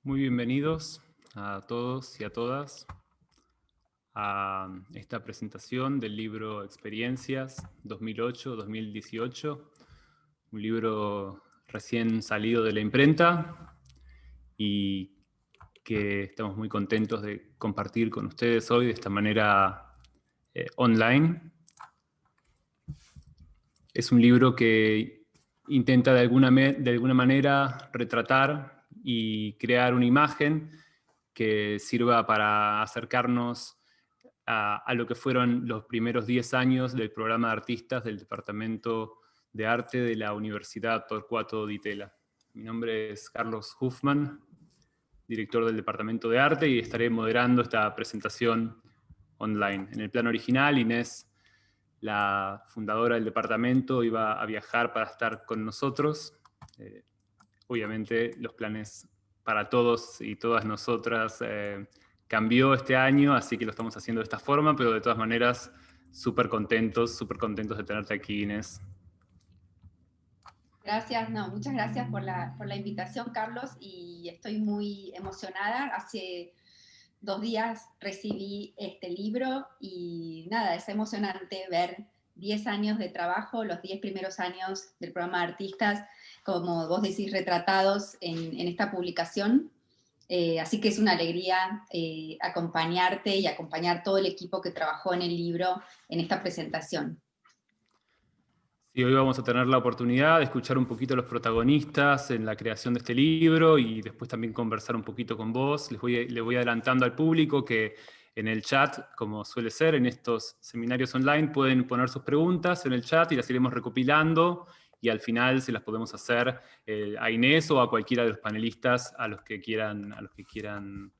Muy bienvenidos a todos y a todas a esta presentación del libro Experiencias 2008-2018, un libro recién salido de la imprenta y que estamos muy contentos de compartir con ustedes hoy de esta manera online. Es un libro que intenta de alguna manera retratar y crear una imagen que sirva para acercarnos a lo que fueron los primeros 10 años del programa de artistas del Departamento de Arte de la Universidad Torcuato Di Tella. Mi nombre es Carlos Huffman, director del Departamento de Arte, y estaré moderando esta presentación online. En el plan original, Inés, la fundadora del departamento, iba a viajar para estar con nosotros. Obviamente los planes para todos y todas nosotras cambió este año, así que lo estamos haciendo de esta forma, pero de todas maneras súper contentos de tenerte aquí, Inés. Gracias, no, muchas gracias por la invitación, Carlos, y estoy muy emocionada. Hace 2 días recibí este libro y nada, es emocionante ver 10 años de trabajo, los 10 primeros años del programa de artistas, como vos decís, retratados en esta publicación. Así que es una alegría acompañarte y acompañar todo el equipo que trabajó en el libro en esta presentación. Sí, hoy vamos a tener la oportunidad de escuchar un poquito a los protagonistas en la creación de este libro y después también conversar un poquito con vos. Les voy adelantando al público que en el chat, como suele ser en estos seminarios online, pueden poner sus preguntas en el chat y las iremos recopilando y al final se las podemos hacer a Inés o a cualquiera de los panelistas a los que quieran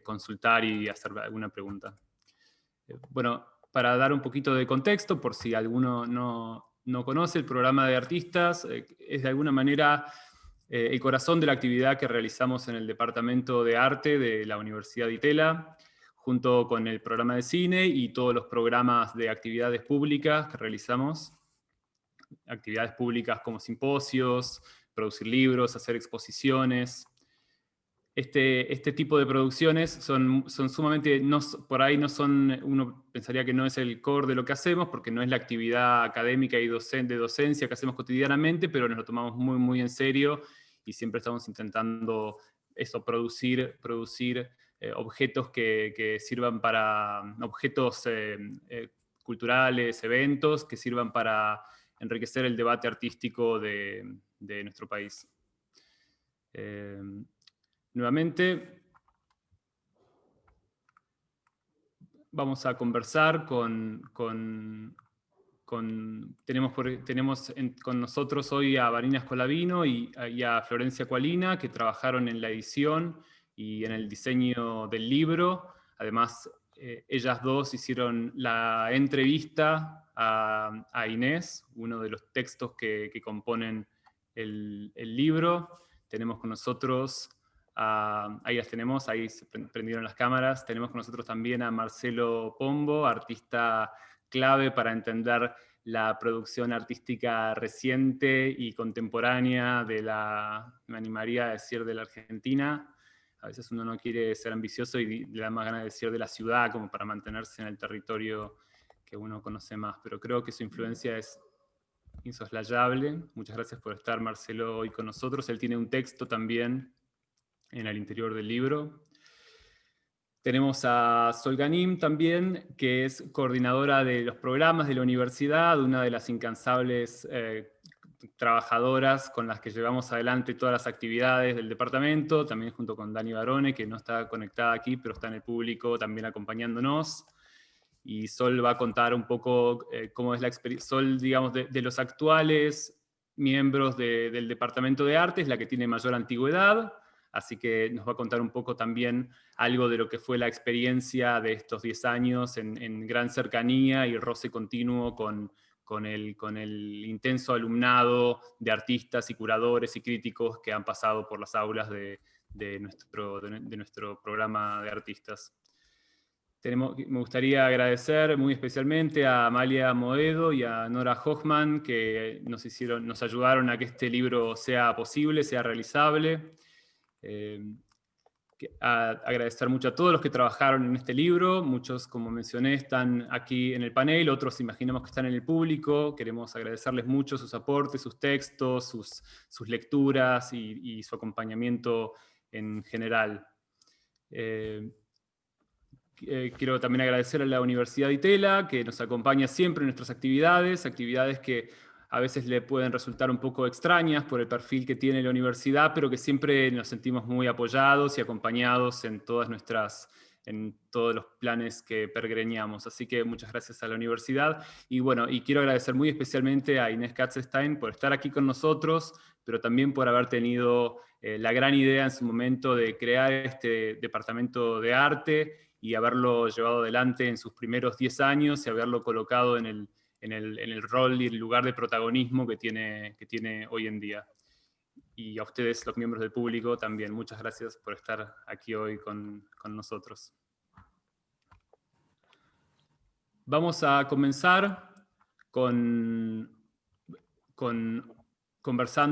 consultar y hacer alguna pregunta. Bueno, para dar un poquito de contexto, por si alguno no conoce, el programa de artistas es de alguna manera el corazón de la actividad que realizamos en el Departamento de Arte de la Universidad de Itela, junto con el programa de cine y todos los programas de actividades públicas que realizamos. Actividades públicas como simposios, producir libros, hacer exposiciones. Este tipo de producciones son sumamente, por ahí no son, uno pensaría que no es el core de lo que hacemos, porque no es la actividad académica y de docencia que hacemos cotidianamente, pero nos lo tomamos muy en serio y siempre estamos intentando eso, producir objetos que sirvan para, objetos culturales, eventos, que sirvan para enriquecer el debate artístico de nuestro país. Nuevamente, vamos a conversar tenemos con nosotros hoy a Vanina Scolavino y a Florencia Cualina, que trabajaron en la edición y en el diseño del libro. Además, ellas dos hicieron la entrevista a Inés, uno de los textos que componen el libro. Tenemos con nosotros ahí las tenemos, ahí se prendieron las cámaras. Tenemos con nosotros también a Marcelo Pombo, artista clave para entender la producción artística reciente y contemporánea me animaría a decir, de la Argentina. A veces uno no quiere ser ambicioso y le da más ganas de decir de la ciudad, como para mantenerse en el territorio que uno conoce más, pero creo que su influencia es insoslayable. Muchas gracias por estar, Marcelo, hoy con nosotros. Él tiene un texto también en el interior del libro. Tenemos a Sol Ganim también, que es coordinadora de los programas de la universidad, una de las incansables trabajadoras con las que llevamos adelante todas las actividades del departamento, también junto con Dani Barone, que no está conectada aquí, pero está en el público también acompañándonos. Y Sol va a contar un poco cómo es la experiencia. Sol, digamos, de los actuales miembros del Departamento de Arte, es la que tiene mayor antigüedad, así que nos va a contar un poco también algo de lo que fue la experiencia de estos 10 años en gran cercanía y roce continuo con el intenso alumnado de artistas y curadores y críticos que han pasado por las aulas de nuestro programa de artistas. Me gustaría agradecer muy especialmente a Amalia Moedo y a Nora Hochman, que nos ayudaron a que este libro sea posible, sea realizable. agradecer mucho a todos los que trabajaron en este libro. Muchos, como mencioné, están aquí en el panel, otros imaginamos que están en el público. Queremos agradecerles mucho sus aportes, sus textos, sus lecturas y su acompañamiento en general. Quiero también agradecer a la Universidad de Itela, que nos acompaña siempre en nuestras actividades que a veces le pueden resultar un poco extrañas por el perfil que tiene la universidad, pero que siempre nos sentimos muy apoyados y acompañados en todos los planes que peregrinamos. Así que muchas gracias a la universidad. Y bueno, y quiero agradecer muy especialmente a Inés Katzenstein por estar aquí con nosotros, pero también por haber tenido la gran idea en su momento de crear este departamento de arte y haberlo llevado adelante en sus primeros 10 años y haberlo colocado en el rol y el lugar de protagonismo que tiene hoy en día. Y a ustedes, los miembros del público, también muchas gracias por estar aquí hoy con nosotros. Vamos a comenzar conversando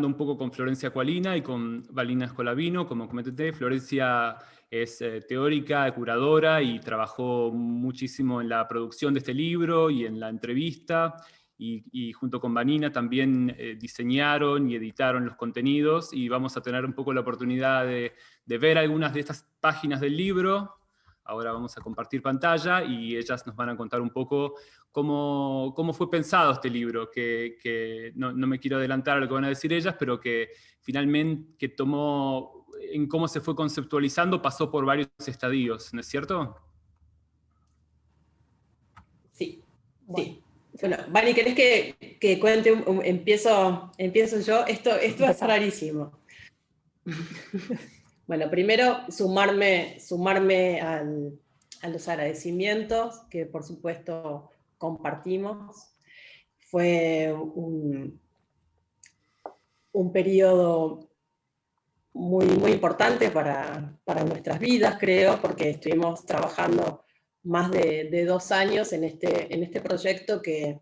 un poco con Florencia Aqualina y con Valina Scolavino. Como comenté, Florencia es teórica, curadora y trabajó muchísimo en la producción de este libro y en la entrevista. Y junto con Vanina también diseñaron y editaron los contenidos, y vamos a tener un poco la oportunidad de ver algunas de estas páginas del libro. Ahora vamos a compartir pantalla y ellas nos van a contar un poco cómo fue pensado este libro, que no me quiero adelantar a lo que van a decir ellas, pero que finalmente en cómo se fue conceptualizando, pasó por varios estadios, ¿no es cierto? Sí, sí. Bueno, Vani, ¿querés que cuente? Empiezo yo. Esto es rarísimo. Bueno, primero sumarme a los agradecimientos que por supuesto compartimos. Fue un periodo muy, muy importante para nuestras vidas, creo, porque estuvimos trabajando más de 2 años en este proyecto que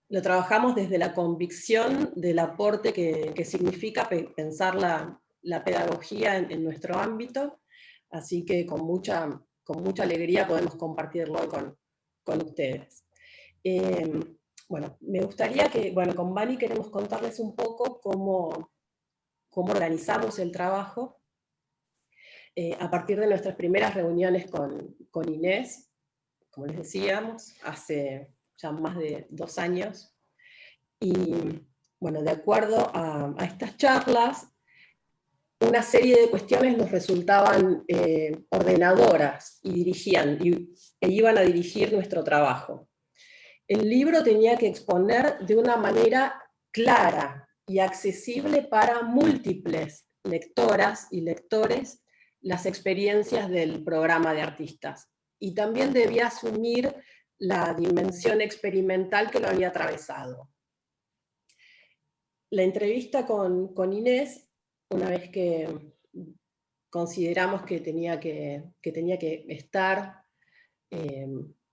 lo trabajamos desde la convicción del aporte que significa pensar la pedagogía en nuestro ámbito, así que con mucha alegría podemos compartirlo con ustedes. Bueno, me gustaría con Vani queremos contarles un poco cómo organizamos el trabajo a partir de nuestras primeras reuniones con Inés, como les decíamos, hace ya más de 2 años. Y bueno, de acuerdo a estas charlas, una serie de cuestiones nos resultaban ordenadoras y iban a dirigir nuestro trabajo. El libro tenía que exponer de una manera clara y accesible para múltiples lectoras y lectores las experiencias del programa de artistas. Y también debía asumir la dimensión experimental que lo había atravesado. La entrevista con Inés, una vez que consideramos que tenía que estar,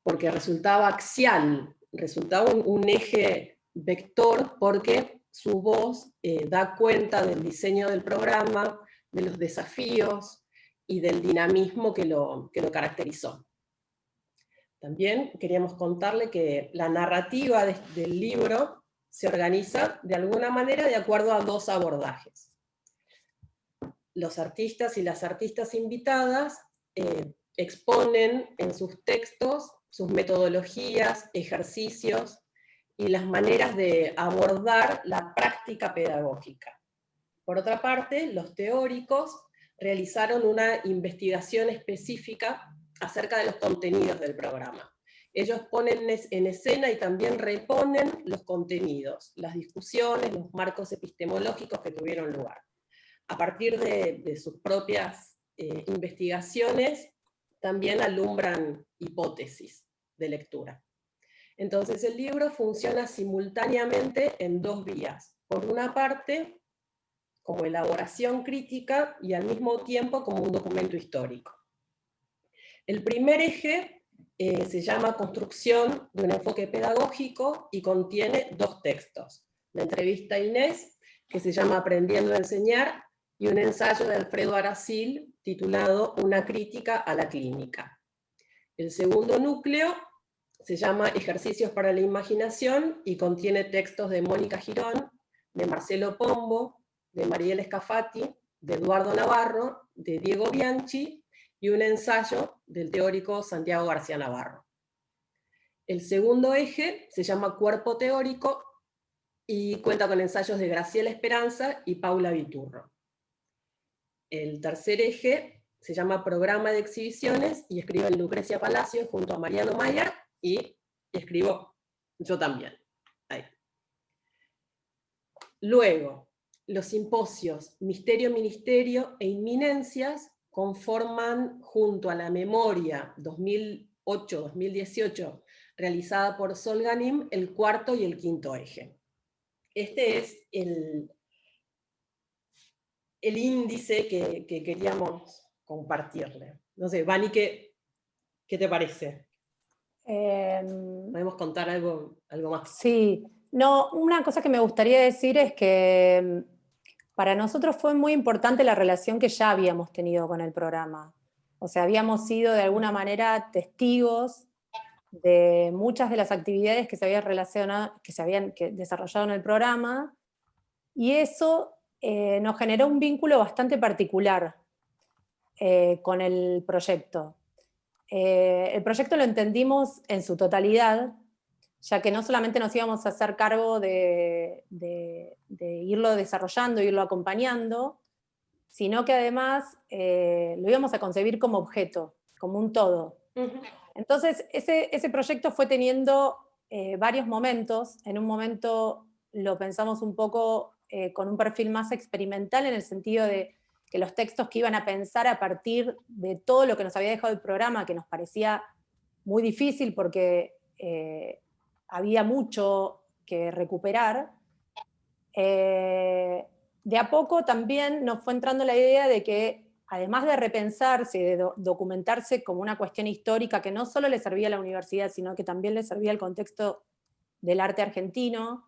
porque resultaba axial, resultaba un eje vector, porque su voz da cuenta del diseño del programa, de los desafíos y del dinamismo que lo caracterizó. También queríamos contarle que la narrativa del libro se organiza de alguna manera de acuerdo a 2 abordajes. Los artistas y las artistas invitadas exponen en sus textos sus metodologías, ejercicios y las maneras de abordar la práctica pedagógica. Por otra parte, los teóricos realizaron una investigación específica acerca de los contenidos del programa. Ellos ponen en escena y también reponen los contenidos, las discusiones, los marcos epistemológicos que tuvieron lugar. A partir de sus propias investigaciones, también alumbran hipótesis de lectura. Entonces el libro funciona simultáneamente en 2 vías. Por una parte, como elaboración crítica y al mismo tiempo como un documento histórico. El primer eje se llama Construcción de un enfoque pedagógico y contiene 2 textos. La entrevista a Inés, que se llama Aprendiendo a enseñar, y un ensayo de Alfredo Aracil titulado Una crítica a la clínica. El segundo núcleo se llama Ejercicios para la imaginación y contiene textos de Mónica Girón, de Marcelo Pombo, de Mariela Scafati, de Eduardo Navarro, de Diego Bianchi y un ensayo del teórico Santiago García Navarro. El segundo eje se llama Cuerpo teórico y cuenta con ensayos de Graciela Esperanza y Paula Viturro. El tercer eje se llama Programa de exhibiciones y escriben Lucrecia Palacio junto a Mariano Mayer y escribo yo también. Ahí. Luego, los simposios Misterio, Ministerio e Inminencias conforman, junto a la memoria 2008-2018 realizada por Sol Ganim, el cuarto y el quinto eje. Este es el índice que queríamos compartirle. No sé, Vani, ¿qué te parece? ¿Podemos contar algo más? Sí, no, una cosa que me gustaría decir es que para nosotros fue muy importante la relación que ya habíamos tenido con el programa. O sea, habíamos sido de alguna manera testigos de muchas de las actividades que se habían desarrollado en el programa, y eso nos generó un vínculo bastante particular con el proyecto. El proyecto lo entendimos en su totalidad, ya que no solamente nos íbamos a hacer cargo de irlo desarrollando, irlo acompañando, sino que además lo íbamos a concebir como objeto, como un todo. Entonces, ese proyecto fue teniendo varios momentos. En un momento lo pensamos un poco con un perfil más experimental, en el sentido de que los textos que iban a pensar a partir de todo lo que nos había dejado el programa, que nos parecía muy difícil porque había mucho que recuperar, de a poco también nos fue entrando la idea de que, además de repensarse, de documentarse como una cuestión histórica que no solo le servía a la universidad, sino que también le servía al contexto del arte argentino.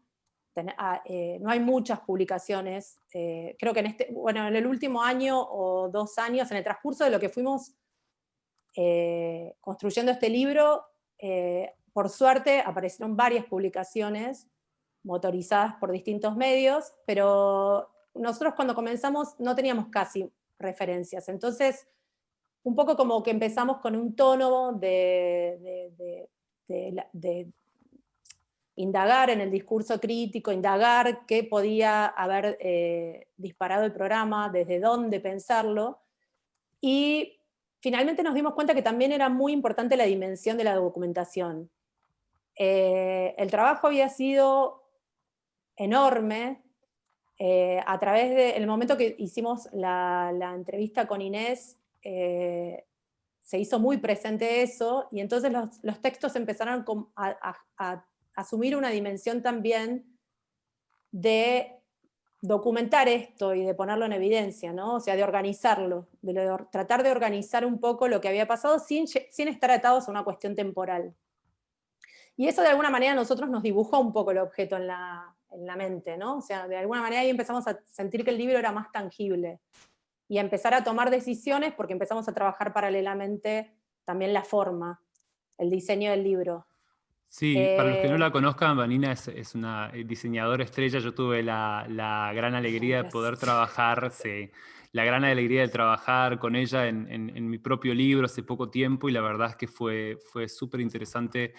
No hay muchas publicaciones, creo que en el último año o 2 años, en el transcurso de lo que fuimos construyendo este libro, por suerte aparecieron varias publicaciones motorizadas por distintos medios, pero nosotros cuando comenzamos no teníamos casi referencias, entonces un poco como que empezamos con un tono de indagar en el discurso crítico, indagar qué podía haber disparado el programa, desde dónde pensarlo, y finalmente nos dimos cuenta que también era muy importante la dimensión de la documentación. El trabajo había sido enorme. A través del momento que hicimos la entrevista con Inés, se hizo muy presente eso, y entonces los textos empezaron a asumir una dimensión también de documentar esto y de ponerlo en evidencia, ¿no? O sea, de organizarlo, tratar de organizar un poco lo que había pasado sin estar atados a una cuestión temporal. Y eso de alguna manera a nosotros nos dibujó un poco el objeto en la mente, ¿no? O sea, de alguna manera ahí empezamos a sentir que el libro era más tangible y a empezar a tomar decisiones, porque empezamos a trabajar paralelamente también la forma, el diseño del libro. Sí, para los que no la conozcan, Vanina es una diseñadora estrella. Yo tuve la gran alegría de poder trabajar, la gran alegría de trabajar con ella en mi propio libro hace poco tiempo, y la verdad es que fue súper interesante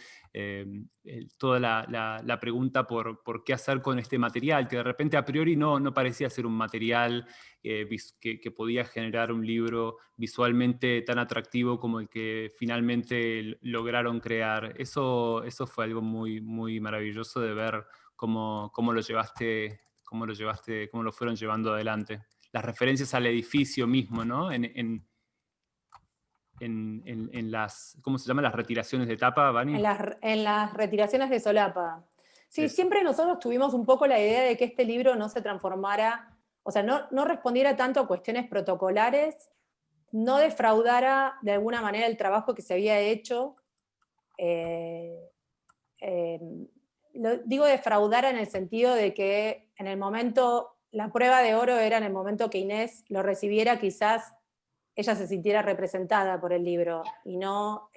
toda la pregunta por qué hacer con este material, que de repente a priori no parecía ser un material que podía generar un libro visualmente tan atractivo como el que finalmente lograron crear. Eso fue algo muy, muy maravilloso de ver cómo lo llevaste, cómo lo fueron llevando adelante. Las referencias al edificio mismo, ¿no? En las, ¿cómo se llama? Las retiraciones de tapa, Vani. En las retiraciones de solapa. Sí, siempre nosotros tuvimos un poco la idea de que este libro no se transformara, o sea, no respondiera tanto a cuestiones protocolares, no defraudara de alguna manera el trabajo que se había hecho. Lo digo defraudara en el sentido de que en el momento la prueba de oro era en el momento que Inés lo recibiera, quizás ella se sintiera representada por el libro y no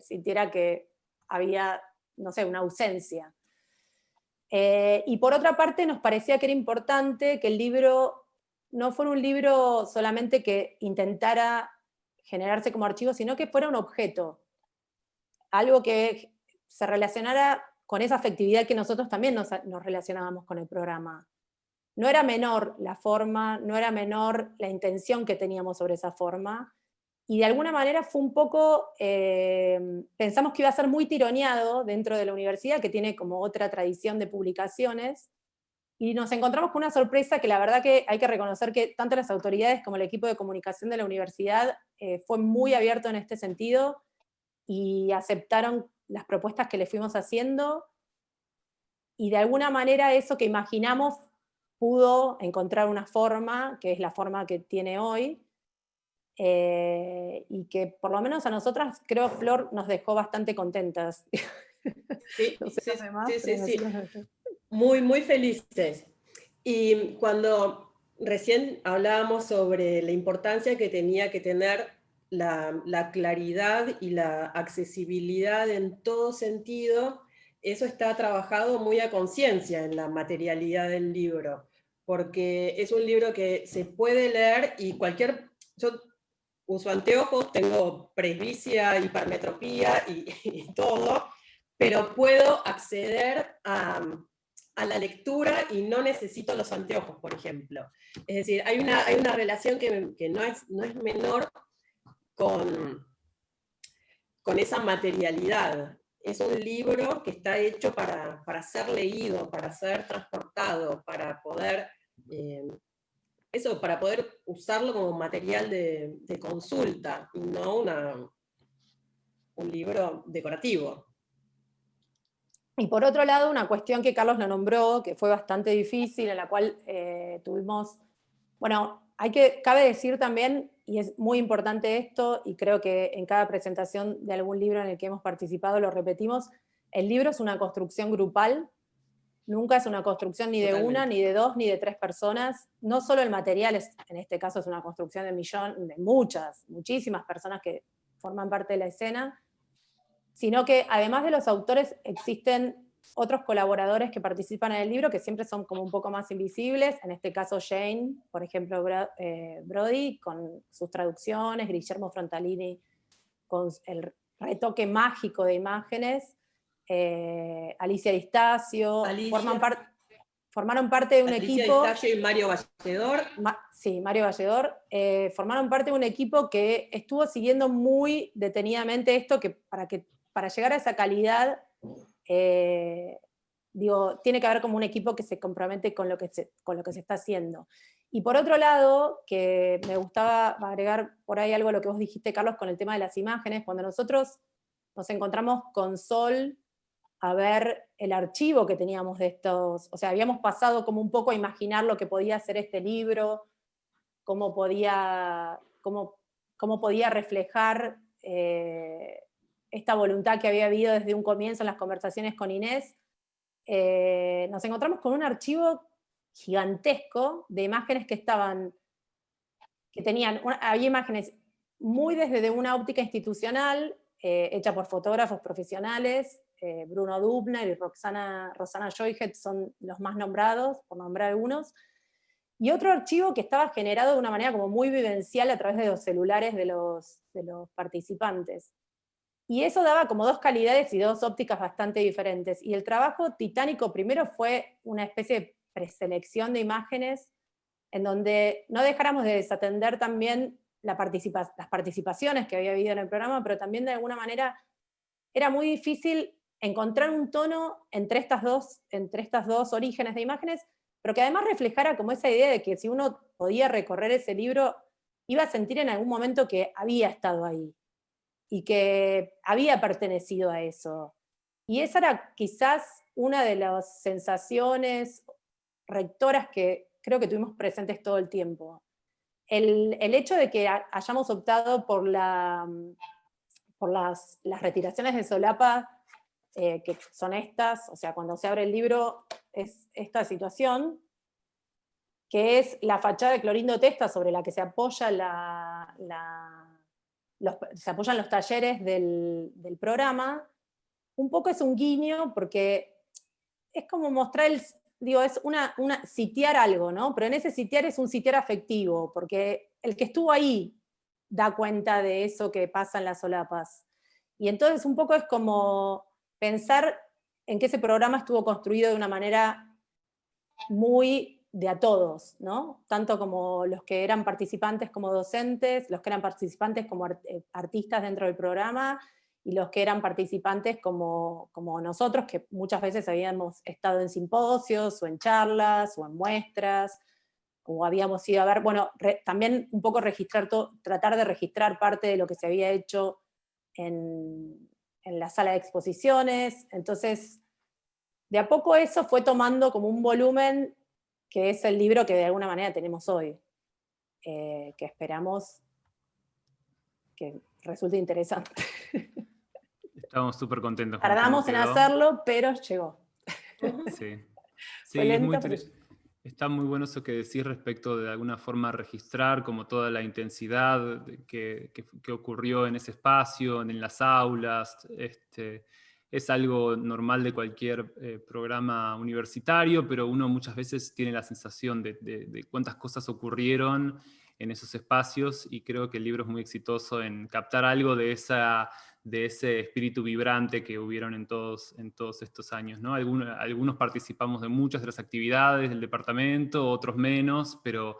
sintiera que había, no sé, una ausencia. Y por otra parte nos parecía que era importante que el libro no fuera un libro solamente que intentara generarse como archivo, sino que fuera un objeto, algo que se relacionara con esa afectividad que nosotros también nos relacionábamos con el programa. No era menor la forma, no era menor la intención que teníamos sobre esa forma, y de alguna manera fue un poco, pensamos que iba a ser muy tironeado dentro de la universidad, que tiene como otra tradición de publicaciones, y nos encontramos con una sorpresa que la verdad que hay que reconocer que tanto las autoridades como el equipo de comunicación de la universidad fue muy abierto en este sentido, y aceptaron las propuestas que le fuimos haciendo, y de alguna manera eso que imaginamos pudo encontrar una forma, que es la forma que tiene hoy, y que por lo menos a nosotras, creo, Flor, nos dejó bastante contentas. Sí, No sé sí, los demás, sí, pero sí. nosotros... Muy, muy felices. Y cuando recién hablábamos sobre la importancia que tenía que tener la claridad y la accesibilidad en todo sentido, eso está trabajado muy a conciencia en la materialidad del libro, porque es un libro que se puede leer y yo uso anteojos, tengo presbicia, hipermetropía y todo, pero puedo acceder a la lectura y no necesito los anteojos, por ejemplo. Es decir, hay una relación que no es menor con esa materialidad. Es un libro que está hecho para ser leído, para ser transportado, para poder, para poder usarlo como material de consulta, y no un libro decorativo. Y por otro lado, una cuestión que Carlos lo nombró, que fue bastante difícil, en la cual tuvimos, bueno, cabe decir también, y es muy importante esto, y creo que en cada presentación de algún libro en el que hemos participado lo repetimos, el libro es una construcción grupal, nunca es una construcción ni de una, ni de dos, ni de tres personas. No solo el material, en este caso es una construcción de muchísimas personas que forman parte de la escena, sino que además de los autores existen otros colaboradores que participan en el libro que siempre son como un poco más invisibles, en este caso Jane, por ejemplo, Brody, con sus traducciones, Guillermo Frontalini con el retoque mágico de imágenes, Alicia Distacio, formaron parte de un Alicia equipo... Alicia Distacio y Mario Valledor. Sí, Mario Valledor, formaron parte de un equipo que estuvo siguiendo muy detenidamente esto, para llegar a esa calidad, tiene que haber como un equipo que se compromete con lo que se está haciendo. Y por otro lado, que me gustaba agregar por ahí algo a lo que vos dijiste, Carlos, con el tema de las imágenes, cuando nosotros nos encontramos con Sol a ver el archivo que teníamos de estos, o sea, habíamos pasado como un poco a imaginar lo que podía ser este libro, cómo podía reflejar esta voluntad que había habido desde un comienzo en las conversaciones con Inés. Nos encontramos con un archivo gigantesco de imágenes había imágenes muy desde una óptica institucional, hecha por fotógrafos profesionales, Bruno Dubner y Rosana Joyhet son los más nombrados, por nombrar algunos, y otro archivo que estaba generado de una manera como muy vivencial a través de los celulares de los participantes. Y eso daba como dos calidades y dos ópticas bastante diferentes. Y el trabajo titánico primero fue una especie de preselección de imágenes en donde no dejáramos de desatender también las participaciones que había habido en el programa, pero también de alguna manera era muy difícil encontrar un tono entre estas dos orígenes de imágenes, pero que además reflejara como esa idea de que si uno podía recorrer ese libro, iba a sentir en algún momento que había estado ahí y que había pertenecido a eso. Y esa era quizás una de las sensaciones rectoras que creo que tuvimos presentes todo el tiempo. El hecho de que hayamos optado por las retiraciones de solapa, que son estas, o sea, cuando se abre el libro es esta situación, que es la fachada de Clorindo Testa sobre la que se apoya se apoyan los talleres del programa. Un poco es un guiño porque es como mostrar, es sitiar algo, ¿no? Pero en ese sitiar es un sitiar afectivo, porque el que estuvo ahí da cuenta de eso que pasa en las solapas. Y entonces un poco es como pensar en que ese programa estuvo construido de una manera muy de a todos, ¿no? Tanto como los que eran participantes como docentes, los que eran participantes como artistas dentro del programa, y los que eran participantes como nosotros, que muchas veces habíamos estado en simposios, o en charlas, o en muestras, o habíamos ido a ver, bueno, también un poco tratar de registrar parte de lo que se había hecho en la sala de exposiciones. Entonces, de a poco eso fue tomando como un volumen que es el libro que de alguna manera tenemos hoy, que esperamos que resulte interesante. Estamos súper contentos. Tardamos en hacerlo, pero llegó. Sí, Fue sí, lento, pero... está muy bueno eso que decís respecto de alguna forma registrar como toda la intensidad que ocurrió en ese espacio, en las aulas. Es algo normal de cualquier programa universitario, pero uno muchas veces tiene la sensación de cuántas cosas ocurrieron en esos espacios, y creo que el libro es muy exitoso en captar algo de ese espíritu vibrante que hubieron en todos estos años, ¿no? Algunos participamos de muchas de las actividades del departamento, otros menos, pero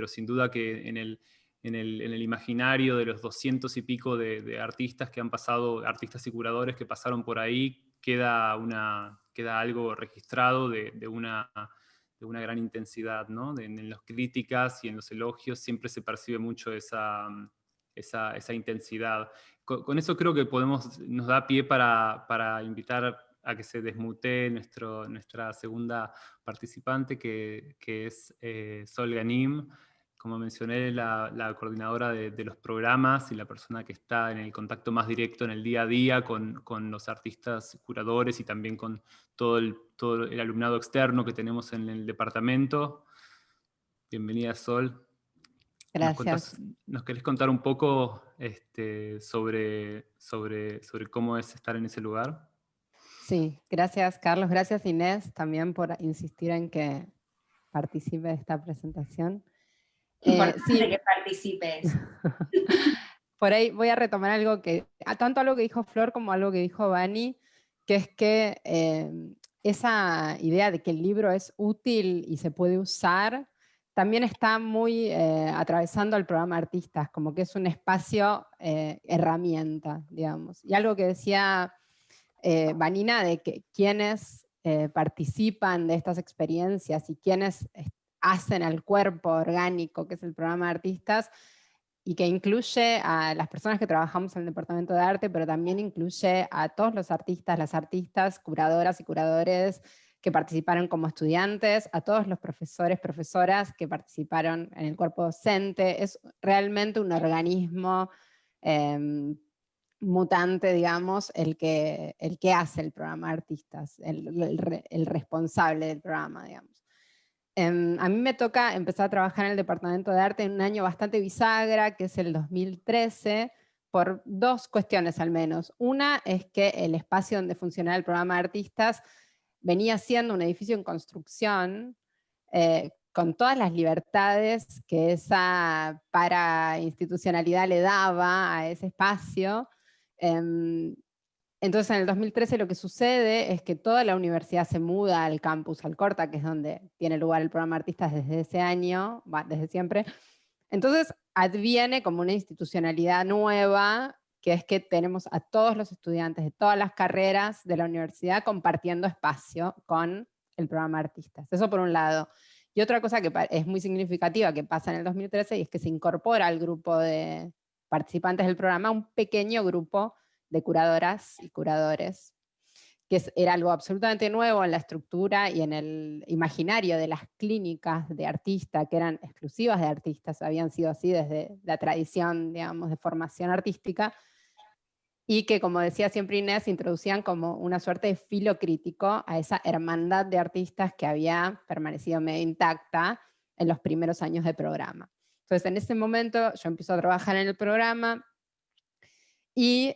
sin duda que en el imaginario de los 200 y pico de artistas que han pasado, artistas y curadores que pasaron por ahí, queda algo registrado de una gran intensidad, ¿no? En las críticas y en los elogios siempre se percibe mucho esa intensidad. Con eso creo que nos da pie para invitar a que se desmutee nuestra segunda participante, que es Sol Ganim. Como mencioné, la coordinadora de los programas y la persona que está en el contacto más directo en el día a día con los artistas curadores y también con todo el alumnado externo que tenemos en el departamento. Bienvenida, Sol. Gracias. ¿Nos querés contar un poco sobre cómo es estar en ese lugar? Sí, gracias Carlos, gracias Inés también por insistir en que participe de esta presentación. Importante que participes. Por ahí voy a retomar tanto algo que dijo Flor como algo que dijo Vani, que es que esa idea de que el libro es útil y se puede usar, también está muy atravesando al programa Artistas, como que es un espacio herramienta, digamos. Y algo que decía Vanina, de que quienes participan de estas experiencias y quienes hacen al cuerpo orgánico, que es el programa Artistas, y que incluye a las personas que trabajamos en el Departamento de Arte, pero también incluye a todos los artistas, las artistas, curadoras y curadores que participaron como estudiantes, a todos los profesores, profesoras que participaron en el cuerpo docente. Es realmente un organismo mutante, digamos, el que hace el programa Artistas, el responsable del programa, digamos. A mí me toca empezar a trabajar en el Departamento de Arte en un año bastante bisagra, que es el 2013, por dos cuestiones al menos. Una es que el espacio donde funcionaba el programa de Artistas venía siendo un edificio en construcción, con todas las libertades que esa parainstitucionalidad le daba a ese espacio. Entonces en el 2013 lo que sucede es que toda la universidad se muda al campus Alcorta, que es donde tiene lugar el programa Artistas desde ese año, desde siempre. Entonces adviene como una institucionalidad nueva, que es que tenemos a todos los estudiantes de todas las carreras de la universidad compartiendo espacio con el programa Artistas. Eso por un lado. Y otra cosa que es muy significativa que pasa en el 2013 y es que se incorpora al grupo de participantes del programa un pequeño grupo de curadoras y curadores, que era algo absolutamente nuevo en la estructura y en el imaginario de las clínicas de artista, que eran exclusivas de artistas, habían sido así desde la tradición, digamos, de formación artística, y que, como decía siempre Inés, introducían como una suerte de filo crítico a esa hermandad de artistas que había permanecido medio intacta, en los primeros años de programa. Entonces, en ese momento yo empiezo a trabajar en el programa y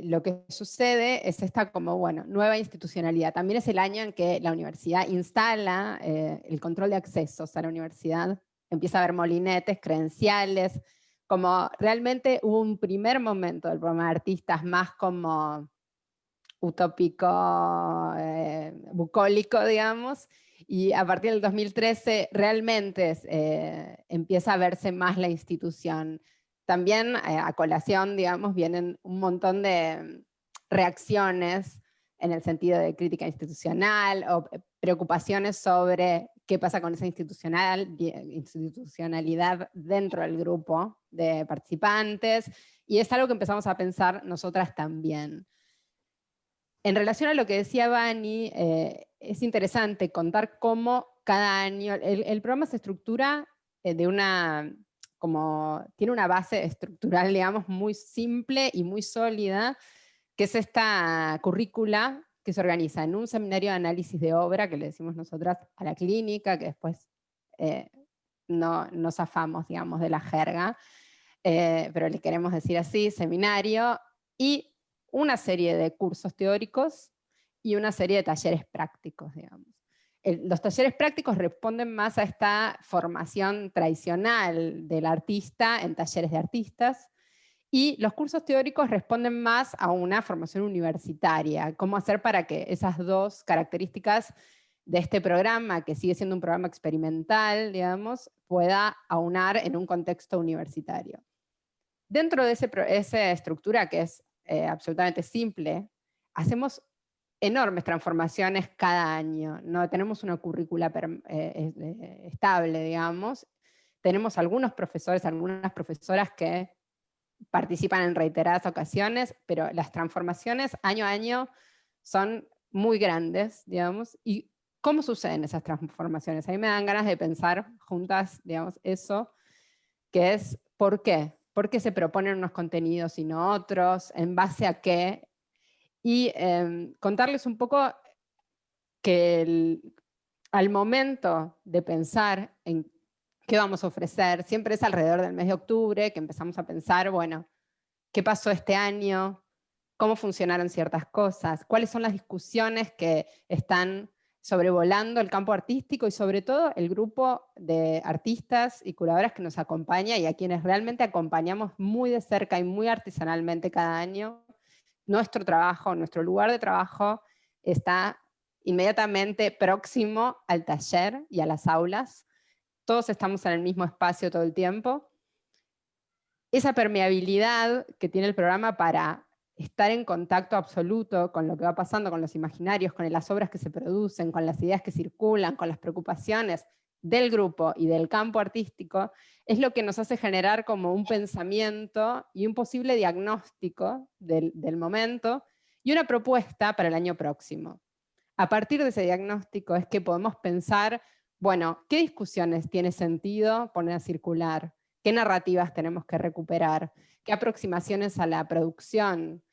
lo que sucede es esta como, bueno, nueva institucionalidad. También es el año en que la universidad instala el control de accesos a la universidad, empieza a haber molinetes, credenciales, como realmente hubo un primer momento del programa de artistas más como utópico, bucólico, digamos, y a partir del 2013 realmente empieza a verse más la institución. También a colación, digamos, vienen un montón de reacciones en el sentido de crítica institucional o preocupaciones sobre qué pasa con esa institucionalidad dentro del grupo de participantes, y es algo que empezamos a pensar nosotras también. En relación a lo que decía Vani, es interesante contar cómo cada año, el programa se estructura de una, como tiene una base estructural, digamos, muy simple y muy sólida, que es esta currícula que se organiza en un seminario de análisis de obra, que le decimos nosotras a la clínica, que después no zafamos, digamos, de la jerga, pero le queremos decir así, seminario, y una serie de cursos teóricos y una serie de talleres prácticos, digamos. Los talleres prácticos responden más a esta formación tradicional del artista en talleres de artistas, y los cursos teóricos responden más a una formación universitaria, cómo hacer para que esas dos características de este programa, que sigue siendo un programa experimental, digamos, pueda aunar en un contexto universitario. Dentro de esa estructura, que es absolutamente simple, hacemos enormes transformaciones cada año. No tenemos una currícula estable, digamos. Tenemos algunos profesores, algunas profesoras que participan en reiteradas ocasiones, pero las transformaciones año a año son muy grandes, digamos. ¿Y cómo suceden esas transformaciones? A mí me dan ganas de pensar juntas, digamos, eso, que es ¿por qué? ¿Por qué se proponen unos contenidos y no otros? ¿En base a qué? Y contarles un poco que al momento de pensar en qué vamos a ofrecer, siempre es alrededor del mes de octubre que empezamos a pensar, bueno, ¿qué pasó este año? ¿Cómo funcionaron ciertas cosas? ¿Cuáles son las discusiones que están sobrevolando el campo artístico y sobre todo el grupo de artistas y curadoras que nos acompaña y a quienes realmente acompañamos muy de cerca y muy artesanalmente cada año? Nuestro trabajo, nuestro lugar de trabajo está inmediatamente próximo al taller y a las aulas. Todos estamos en el mismo espacio todo el tiempo. Esa permeabilidad que tiene el programa para estar en contacto absoluto con lo que va pasando, con los imaginarios, con las obras que se producen, con las ideas que circulan, con las preocupaciones del grupo y del campo artístico, es lo que nos hace generar como un pensamiento y un posible diagnóstico del momento y una propuesta para el año próximo. A partir de ese diagnóstico es que podemos pensar, bueno, ¿qué discusiones tiene sentido poner a circular? ¿Qué narrativas tenemos que recuperar? ¿Qué aproximaciones a la producción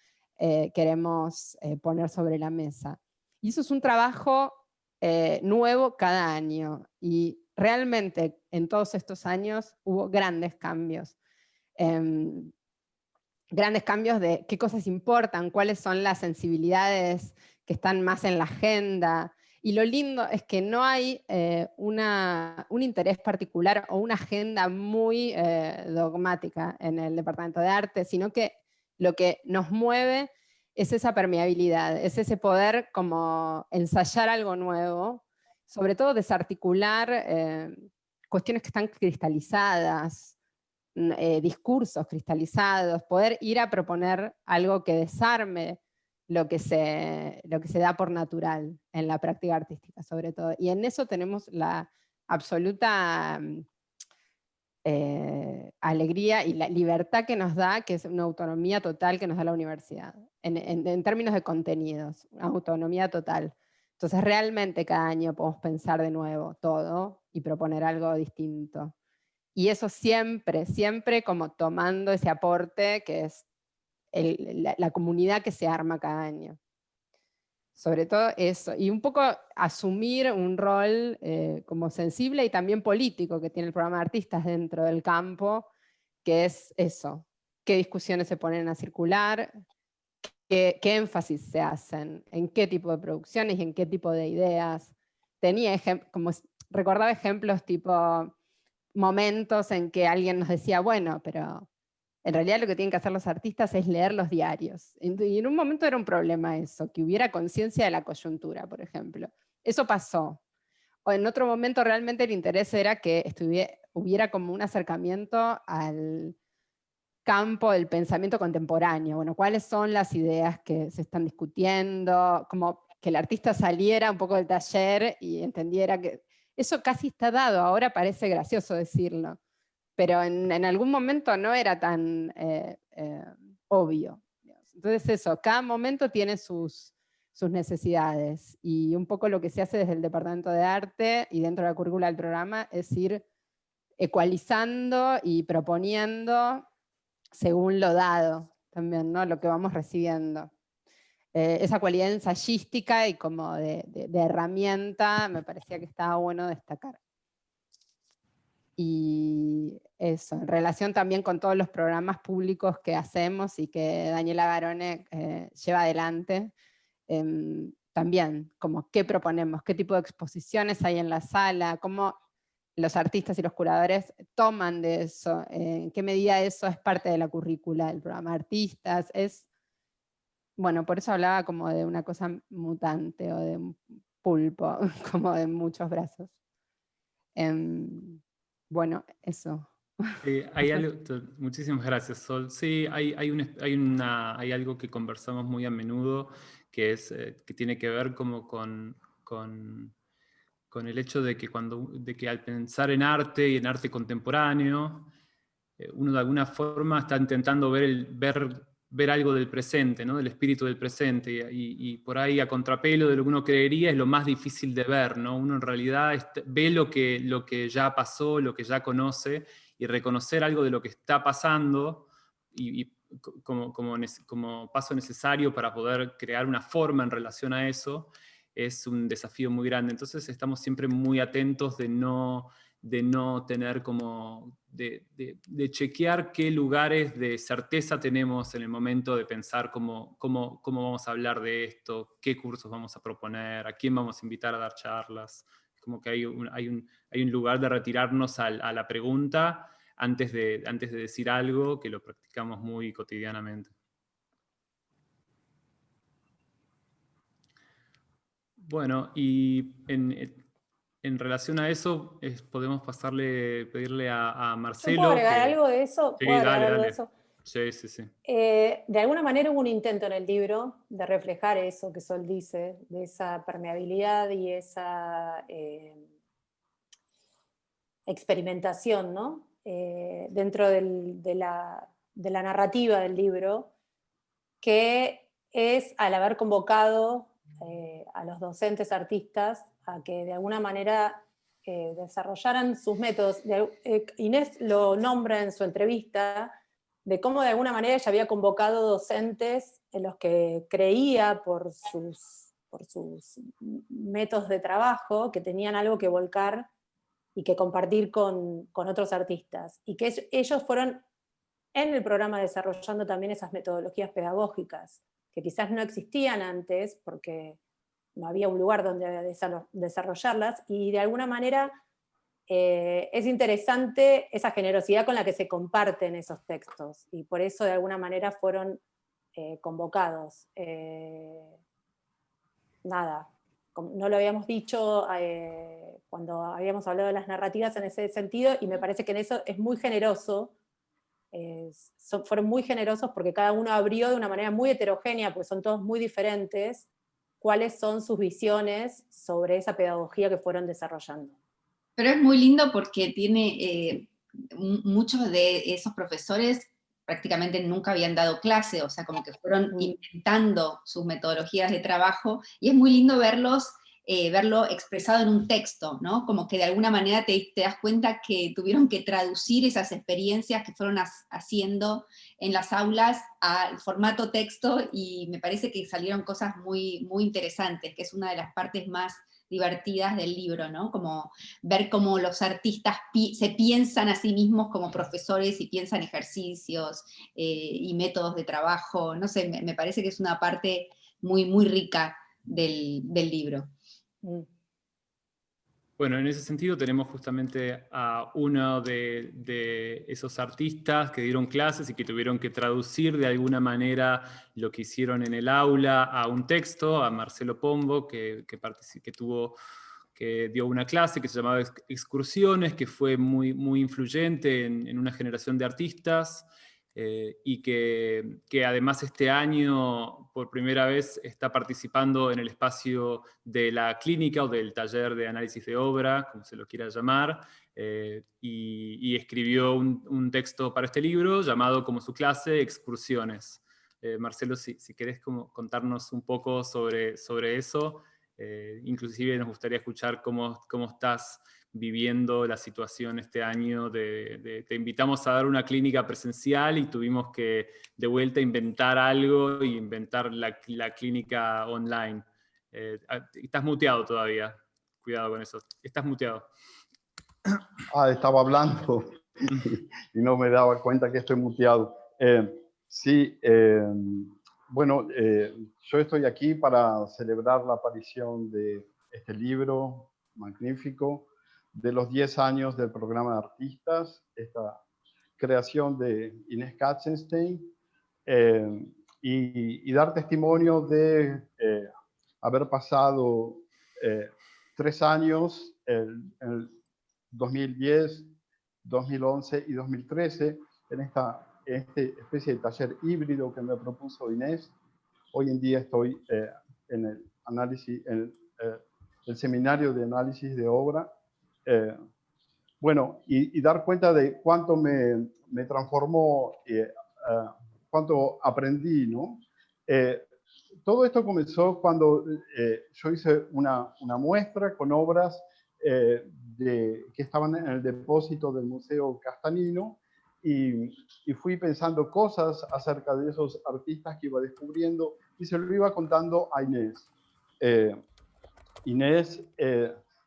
queremos poner sobre la mesa? Y eso es un trabajo nuevo cada año. Y realmente en todos estos años hubo grandes cambios. Grandes cambios de qué cosas importan, cuáles son las sensibilidades que están más en la agenda. Y lo lindo es que no hay un interés particular o una agenda muy dogmática en el Departamento de Arte, sino que lo que nos mueve es esa permeabilidad, es ese poder como ensayar algo nuevo, sobre todo desarticular cuestiones que están cristalizadas, discursos cristalizados, poder ir a proponer algo que desarme lo que se da por natural en la práctica artística, sobre todo. Y en eso tenemos la absoluta alegría y la libertad que nos da, que es una autonomía total que nos da la universidad, en términos de contenidos, una autonomía total. Entonces realmente cada año podemos pensar de nuevo todo y proponer algo distinto. Y eso siempre, siempre como tomando ese aporte que es la comunidad que se arma cada año. sobre todo eso, y un poco asumir un rol como sensible y también político que tiene el programa de artistas dentro del campo, que es eso, qué discusiones se ponen a circular, qué énfasis se hacen, en qué tipo de producciones y en qué tipo de ideas. Recordaba ejemplos tipo momentos en que alguien nos decía, bueno, pero en realidad lo que tienen que hacer los artistas es leer los diarios. Y en un momento era un problema eso, que hubiera conciencia de la coyuntura, por ejemplo. Eso pasó. O en otro momento realmente el interés era que hubiera como un acercamiento al campo del pensamiento contemporáneo. Bueno, ¿cuáles son las ideas que se están discutiendo? Como que el artista saliera un poco del taller y entendiera que eso casi está dado, ahora parece gracioso decirlo, pero en algún momento no era tan obvio. Entonces eso, cada momento tiene sus necesidades, y un poco lo que se hace desde el Departamento de Arte y dentro de la currícula del programa es ir ecualizando y proponiendo según lo dado también, ¿no? Lo que vamos recibiendo. Esa cualidad ensayística y como de herramienta me parecía que estaba bueno destacar. Y eso, en relación también con todos los programas públicos que hacemos y que Daniela Barone lleva adelante, también, como qué proponemos, qué tipo de exposiciones hay en la sala, cómo los artistas y los curadores toman de eso, en qué medida eso es parte de la currícula del programa de artistas. Bueno, por eso hablaba como de una cosa mutante o de un pulpo, como de muchos brazos. Bueno, eso. Muchísimas gracias, Sol. Sí, hay algo que conversamos muy a menudo, que tiene que ver como con el hecho de que al pensar en arte y en arte contemporáneo, uno de alguna forma está intentando ver algo del presente, ¿no? Del espíritu del presente, y por ahí a contrapelo de lo que uno creería es lo más difícil de ver, ¿no? Uno en realidad ve lo que ya pasó, lo que ya conoce, y reconocer algo de lo que está pasando como paso necesario para poder crear una forma en relación a eso, es un desafío muy grande. Entonces estamos siempre muy atentos de no tener como, de chequear qué lugares de certeza tenemos en el momento de pensar cómo vamos a hablar de esto, qué cursos vamos a proponer, a quién vamos a invitar a dar charlas. Como que hay un lugar de retirarnos a la pregunta antes de decir algo, que lo practicamos muy cotidianamente. Bueno, y en relación a eso, podemos pedirle a Marcelo. ¿Yo puedo agregar algo de eso? Sí, ¿Puedo agregar algo de dale. eso? Sí. De alguna manera hubo un intento en el libro de reflejar eso que Sol dice, de esa permeabilidad y esa experimentación, ¿no? Dentro de la narrativa del libro, que es al haber convocado a los docentes artistas a que de alguna manera desarrollaran sus métodos. Inés lo nombra en su entrevista, de cómo de alguna manera ella había convocado docentes en los que creía por sus métodos de trabajo, que tenían algo que volcar y que compartir con otros artistas. Y que ellos fueron en el programa desarrollando también esas metodologías pedagógicas, que quizás no existían antes porque no había un lugar donde desarrollarlas, y de alguna manera es interesante esa generosidad con la que se comparten esos textos, y por eso de alguna manera fueron convocados. Nada, no lo habíamos dicho cuando habíamos hablado de las narrativas en ese sentido, y me parece que en eso es muy generoso. Fueron muy generosos porque cada uno abrió de una manera muy heterogénea, porque son todos muy diferentes, cuáles son sus visiones sobre esa pedagogía que fueron desarrollando. Pero es muy lindo porque tiene muchos de esos profesores prácticamente nunca habían dado clase, o sea, como que fueron inventando sus metodologías de trabajo, y es muy lindo verlos verlo expresado en un texto, ¿no? Como que de alguna manera te das cuenta que tuvieron que traducir esas experiencias que fueron haciendo en las aulas al formato texto, y me parece que salieron cosas muy, muy interesantes, que es una de las partes más divertidas del libro, ¿no? Como ver cómo los artistas se piensan a sí mismos como profesores y piensan ejercicios y métodos de trabajo, no sé, me parece que es una parte muy, muy rica del libro. Bueno, en ese sentido tenemos justamente a uno de esos artistas que dieron clases y que tuvieron que traducir de alguna manera lo que hicieron en el aula a un texto, a Marcelo Pombo, que dio una clase que se llamaba Excursiones, que fue muy, muy influyente en una generación de artistas, y que además este año por primera vez está participando en el espacio de la clínica o del taller de análisis de obra, como se lo quiera llamar, y escribió un texto para este libro llamado como su clase Excursiones. Marcelo, si querés contarnos un poco sobre eso, inclusive nos gustaría escuchar cómo estás viviendo la situación este año. Te invitamos a dar una clínica presencial y tuvimos que de vuelta inventar algo y inventar la clínica online. Estás muteado todavía, cuidado con eso, estás muteado. Estaba hablando y no me daba cuenta que estoy muteado. Sí, bueno, yo estoy aquí para celebrar la aparición de este libro magnífico, de los 10 años del programa de artistas, esta creación de Inés Katzenstein, y dar testimonio de haber pasado 3 años, el 2010, 2011 y 2013, en esta especie de taller híbrido que me propuso Inés. Hoy en día estoy en el análisis, en el seminario de análisis de obra. Bueno, y dar cuenta de cuánto me transformó, cuánto aprendí, ¿no? Todo esto comenzó cuando yo hice una muestra con obras que estaban en el depósito del Museo Castanino, y fui pensando cosas acerca de esos artistas que iba descubriendo y se lo iba contando a Inés. Inés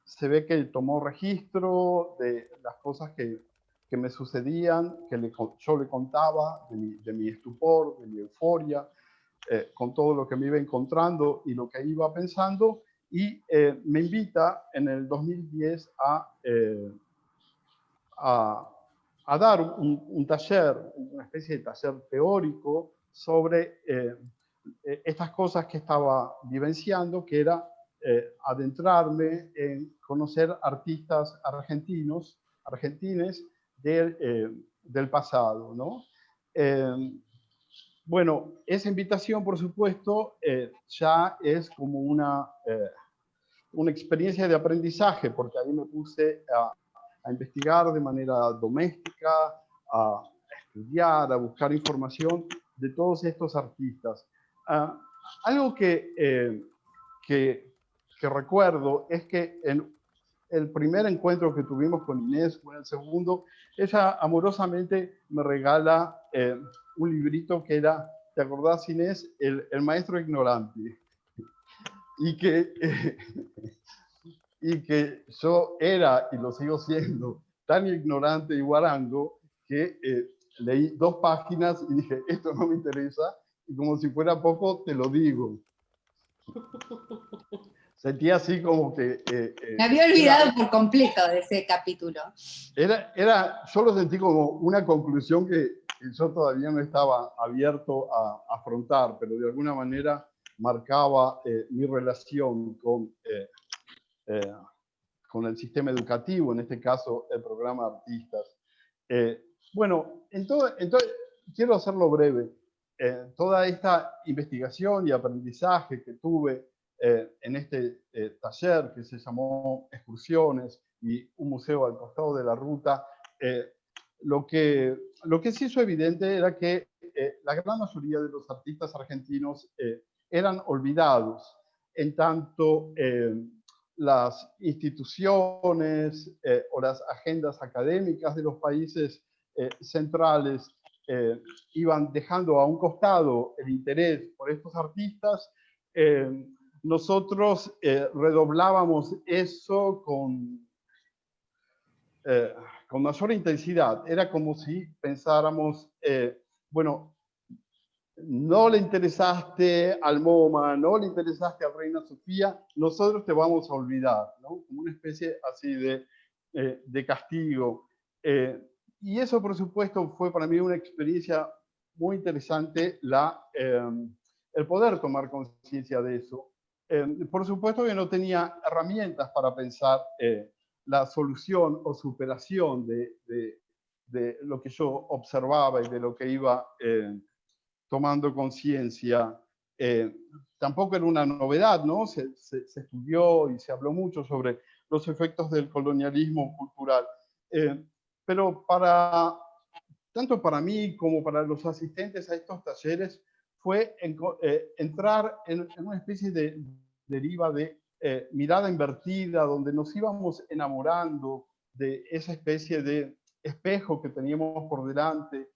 se ve que tomó registro de las cosas que me sucedían, que yo le contaba de mi estupor, de mi euforia, con todo lo que me iba encontrando y lo que iba pensando, y me invita en el 2010 a dar un taller, una especie de taller teórico sobre estas cosas que estaba vivenciando, que era adentrarme en conocer artistas argentines del pasado, ¿no? Bueno, esa invitación, por supuesto, ya es como una experiencia de aprendizaje, porque ahí me puse a investigar de manera doméstica, a estudiar, a buscar información de todos estos artistas. Algo que recuerdo es que en el primer encuentro que tuvimos con Inés, o en el segundo, ella amorosamente me regala un librito que era, ¿te acordás, Inés? El maestro ignorante. Y que yo era, y lo sigo siendo, tan ignorante y guarango que leí 2 páginas y dije, esto no me interesa, y como si fuera poco, te lo digo. Sentí así como que... me había olvidado por completo de ese capítulo. Yo lo sentí como una conclusión que yo todavía no estaba abierto a afrontar, pero de alguna manera marcaba mi relación con el sistema educativo, en este caso el programa Artistas. Bueno, entonces quiero hacerlo breve. Toda esta investigación y aprendizaje que tuve en este taller que se llamó Excursiones y un museo al costado de la ruta, lo que se hizo evidente era que la gran mayoría de los artistas argentinos eran olvidados, en tanto las instituciones o las agendas académicas de los países centrales iban dejando a un costado el interés por estos artistas, nosotros redoblábamos eso con mayor intensidad. Era como si pensáramos, bueno, no le interesaste al MoMA, no le interesaste a Reina Sofía, nosotros te vamos a olvidar, ¿no? Como una especie así de castigo. Y eso, por supuesto, fue para mí una experiencia muy interesante, el poder tomar conciencia de eso. Por supuesto que no tenía herramientas para pensar la solución o superación de lo que yo observaba y de lo que iba tomando conciencia. Tampoco era una novedad, ¿no? Se estudió y se habló mucho sobre los efectos del colonialismo cultural. Pero tanto para mí como para los asistentes a estos talleres fue entrar en una especie de deriva de mirada invertida, donde nos íbamos enamorando de esa especie de espejo que teníamos por delante,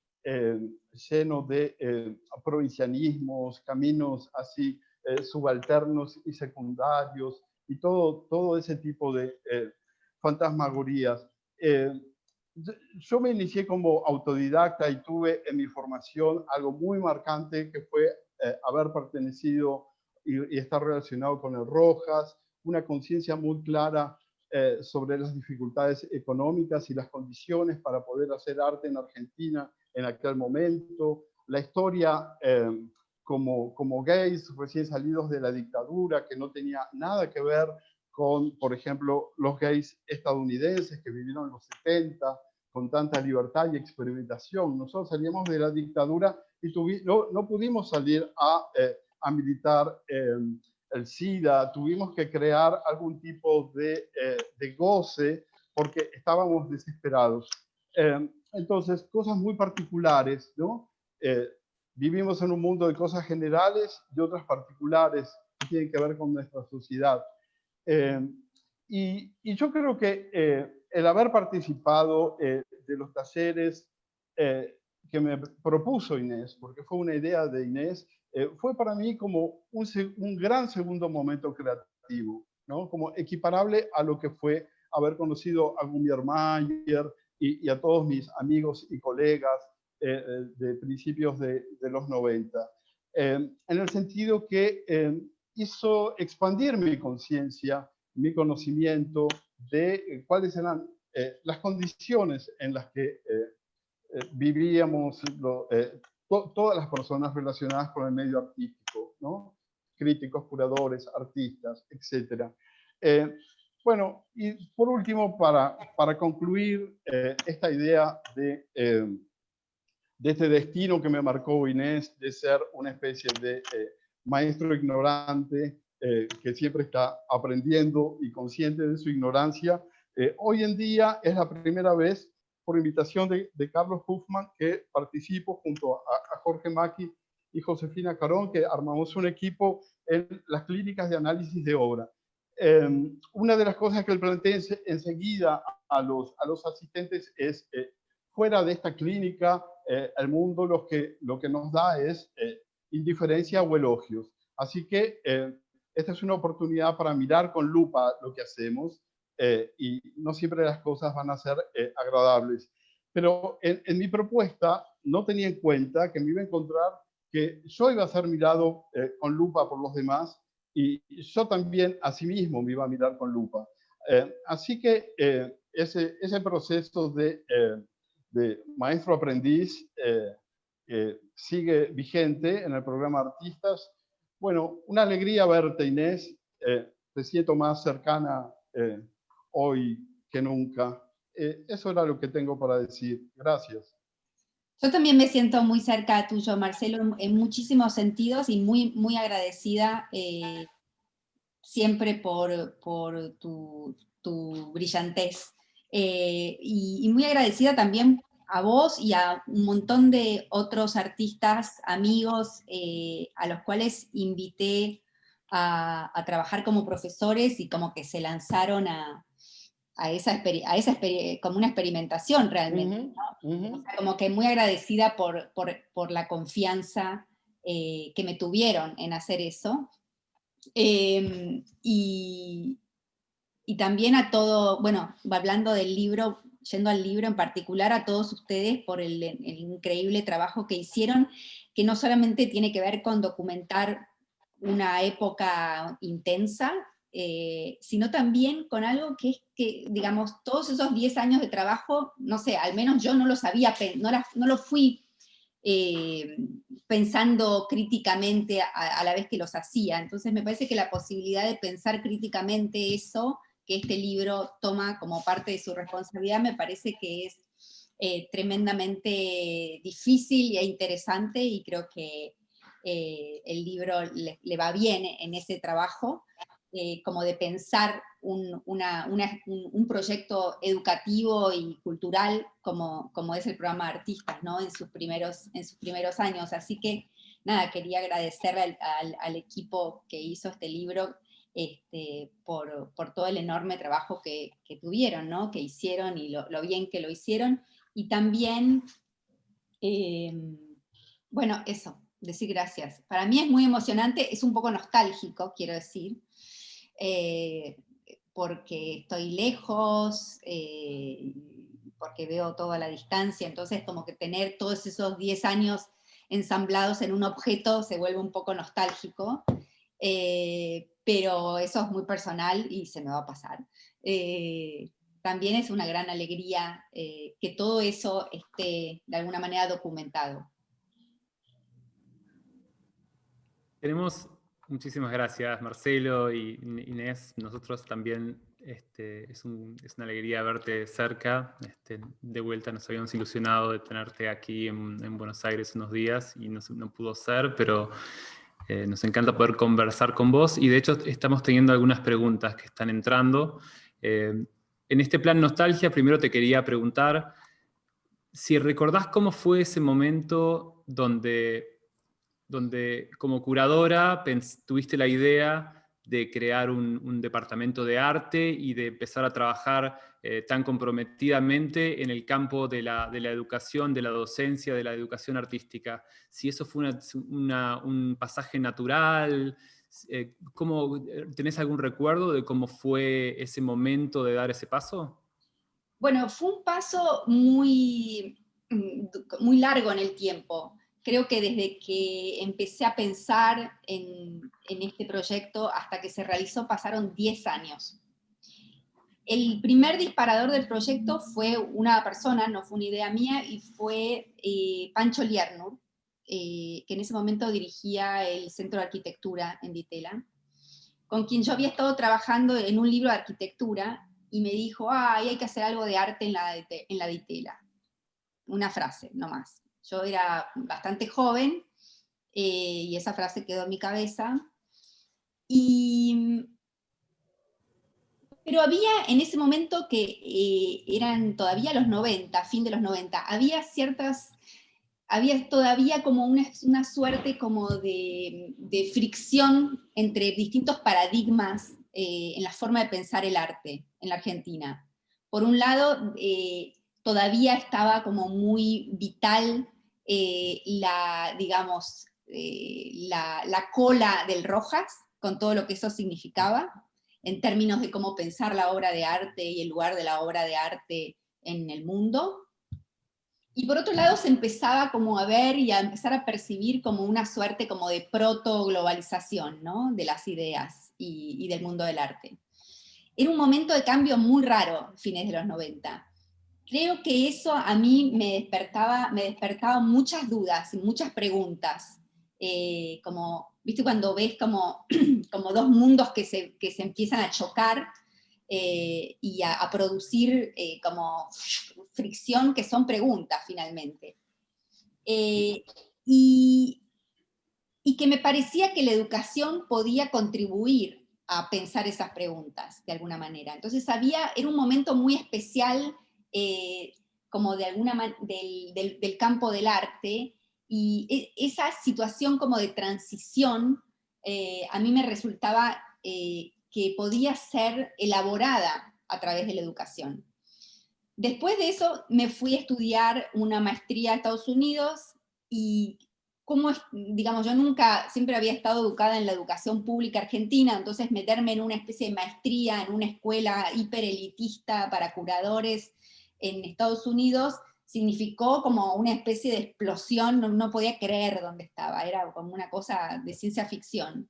lleno de provincianismos, caminos así subalternos y secundarios, y todo ese tipo de fantasmagorías. Yo me inicié como autodidacta y tuve en mi formación algo muy marcante que fue haber pertenecido y estar relacionado con el Rojas, una conciencia muy clara sobre las dificultades económicas y las condiciones para poder hacer arte en Argentina en aquel momento, la historia como gays recién salidos de la dictadura, que no tenía nada que ver con, por ejemplo, los gays estadounidenses que vivieron en los 70, con tanta libertad y experimentación. Nosotros salíamos de la dictadura y no pudimos salir a militar el SIDA, tuvimos que crear algún tipo de goce porque estábamos desesperados. Entonces, cosas muy particulares, ¿no? Vivimos en un mundo de cosas generales y otras particulares que tienen que ver con nuestra sociedad. Y yo creo que el haber participado de los talleres que me propuso Inés, porque fue una idea de Inés, fue para mí como un gran segundo momento creativo, ¿no? Como equiparable a lo que fue haber conocido a Gumier Mayer y a todos mis amigos y colegas de principios de los 90. En el sentido que hizo expandir mi conciencia, mi conocimiento de cuáles eran las condiciones en las que vivíamos todas las personas relacionadas con el medio artístico, ¿no? Críticos, curadores, artistas, etc. Bueno, y por último, para concluir esta idea de este destino que me marcó Inés, de ser una especie de maestro ignorante que siempre está aprendiendo y consciente de su ignorancia, hoy en día es la primera vez, por invitación de Carlos Huffman, que participo junto a Jorge Maki y Josefina Carón, que armamos un equipo en las clínicas de análisis de obra. Una de las cosas que le planteé enseguida a los asistentes es, fuera de esta clínica, el mundo lo que nos da es indiferencia o elogios. Así que esta es una oportunidad para mirar con lupa lo que hacemos, y no siempre las cosas van a ser agradables. Pero en mi propuesta no tenía en cuenta que me iba a encontrar que yo iba a ser mirado con lupa por los demás, y yo también a sí mismo me iba a mirar con lupa. Así que ese proceso de maestro-aprendiz sigue vigente en el programa Artistas. Bueno, una alegría verte, Inés. Te siento más cercana hoy que nunca. Eso era lo que tengo para decir. Gracias. Yo también me siento muy cerca tuyo, Marcelo, en muchísimos sentidos, y muy agradecida siempre por tu brillantez. Y muy agradecida también a vos y a un montón de otros artistas, amigos, a los cuales invité a trabajar como profesores y como que se lanzaron como una experimentación realmente, ¿no? O sea, como que muy agradecida por la confianza que me tuvieron en hacer eso. Y también a todo, bueno, hablando del libro, yendo al libro en particular, a todos ustedes por el increíble trabajo que hicieron, que no solamente tiene que ver con documentar una época intensa, sino también con algo que es que, digamos, todos esos 10 años de trabajo, no sé, al menos yo no lo sabía, no lo fui pensando críticamente a la vez que los hacía. Entonces me parece que la posibilidad de pensar críticamente eso, que este libro toma como parte de su responsabilidad, me parece que es tremendamente difícil e interesante, y creo que el libro le va bien en ese trabajo, como de pensar un proyecto educativo y cultural como es el programa Artistas, ¿no? en sus primeros años. Así que, nada, quería agradecerle al equipo que hizo este libro por todo el enorme trabajo que tuvieron, ¿no? Que hicieron, y lo bien que lo hicieron. Y también, bueno, eso, decir gracias. Para mí es muy emocionante, es un poco nostálgico, quiero decir, porque estoy lejos, porque veo todo a la distancia, entonces como que tener todos esos 10 años ensamblados en un objeto se vuelve un poco nostálgico, pero eso es muy personal y se me va a pasar. También es una gran alegría que todo eso esté de alguna manera documentado. Muchísimas gracias, Marcelo y Inés. Nosotros también, es una alegría verte cerca. De vuelta nos habíamos ilusionado de tenerte aquí en Buenos Aires unos días y no pudo ser, pero nos encanta poder conversar con vos, y de hecho estamos teniendo algunas preguntas que están entrando. En este plan nostalgia, primero te quería preguntar si recordás cómo fue ese momento donde como curadora tuviste la idea de crear un departamento de arte y de empezar a trabajar tan comprometidamente en el campo de la educación, de la docencia, de la educación artística. Si eso fue un pasaje natural, ¿tenés algún recuerdo de cómo fue ese momento de dar ese paso? Bueno, fue un paso muy largo en el tiempo. Creo que desde que empecé a pensar en este proyecto hasta que se realizó pasaron 10 años. El primer disparador del proyecto fue una persona, no fue una idea mía, y fue Pancho Liernur, que en ese momento dirigía el Centro de Arquitectura en Di Tella, con quien yo había estado trabajando en un libro de arquitectura, y me dijo, hay que hacer algo de arte en la Di Tella. Una frase, no más. Yo era bastante joven, y esa frase quedó en mi cabeza. Pero había en ese momento, que eran todavía los 90, fin de los 90, había todavía como una suerte como de fricción entre distintos paradigmas en la forma de pensar el arte en la Argentina. Por un lado, todavía estaba como muy vital digamos, la cola del Rojas, con todo lo que eso significaba, en términos de cómo pensar la obra de arte y el lugar de la obra de arte en el mundo. Y por otro lado se empezaba como a ver y a empezar a percibir como una suerte como de proto-globalización, ¿no? De las ideas y del mundo del arte. Era un momento de cambio muy raro, fines de los 90. Creo que eso a mí me despertaba muchas dudas y muchas preguntas. Como, ¿viste cuando ves como dos mundos que se empiezan a chocar y a producir como fricción, que son preguntas finalmente? Y que me parecía que la educación podía contribuir a pensar esas preguntas de alguna manera. Entonces era un momento muy especial como de del campo del arte, y esa situación como de transición a mí me resultaba que podía ser elaborada a través de la educación. Después de eso me fui a estudiar una maestría a Estados Unidos y digamos, yo siempre había estado educada en la educación pública argentina, entonces meterme en una especie de maestría en una escuela hiperelitista para curadores en Estados Unidos significó como una especie de explosión, no podía creer dónde estaba, era como una cosa de ciencia ficción.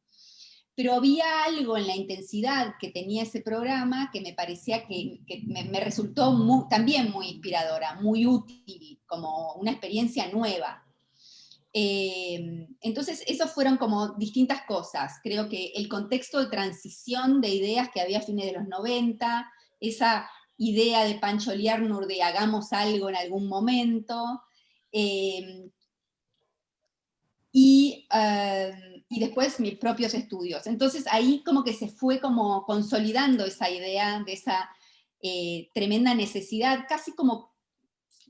Pero había algo en la intensidad que tenía ese programa que me parecía que me resultó también muy inspiradora, muy útil, como una experiencia nueva. Entonces, eso fueron como distintas cosas. Creo que el contexto de transición de ideas que había a fines de los 90, esa idea de Pancho Liernur de hagamos algo en algún momento, y después mis propios estudios. Entonces ahí como que se fue como consolidando esa idea de esa tremenda necesidad, casi como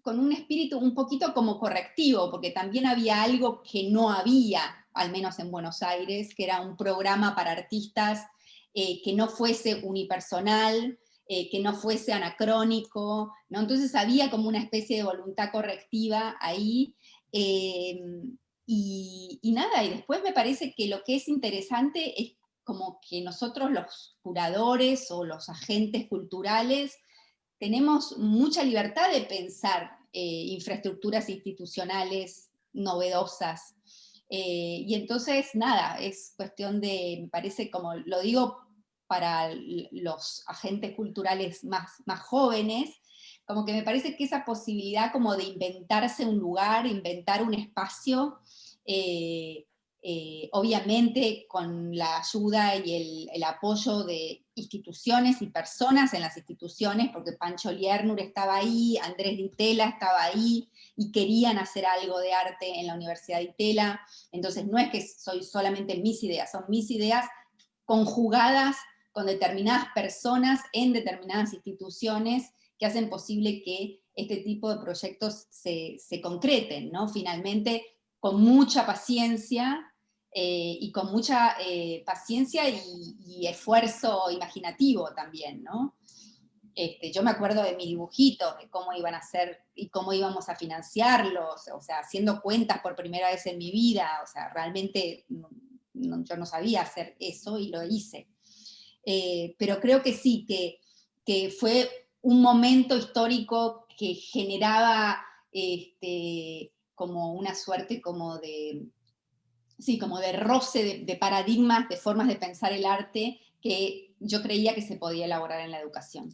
con un espíritu un poquito como correctivo, porque también había algo que no había, al menos en Buenos Aires, que era un programa para artistas que no fuese unipersonal, que no fuese anacrónico, ¿no? Entonces había como una especie de voluntad correctiva ahí, y nada, y después me parece que lo que es interesante es como que nosotros los curadores o los agentes culturales tenemos mucha libertad de pensar infraestructuras institucionales novedosas. Y entonces, nada, es cuestión de, me parece, como lo digo para los agentes culturales más jóvenes, como que me parece que esa posibilidad como de inventarse un lugar, inventar un espacio, obviamente con la ayuda y el apoyo de instituciones y personas en las instituciones, porque Pancho Liernur estaba ahí, Andrés Di Tella estaba ahí, y querían hacer algo de arte en la Universidad de Itela, entonces no es que soy solamente mis ideas, son mis ideas conjugadas con determinadas personas en determinadas instituciones que hacen posible que este tipo de proyectos se concreten, ¿no? Finalmente, con mucha paciencia, y con mucha paciencia y esfuerzo imaginativo también, ¿no? Yo me acuerdo de mis dibujitos, de cómo iban a ser y cómo íbamos a financiarlos, o sea, haciendo cuentas por primera vez en mi vida, o sea, realmente yo no sabía hacer eso y lo hice. Pero creo que sí, que fue un momento histórico que generaba como una suerte como de, sí, como de roce de paradigmas, de formas de pensar el arte que yo creía que se podía elaborar en la educación.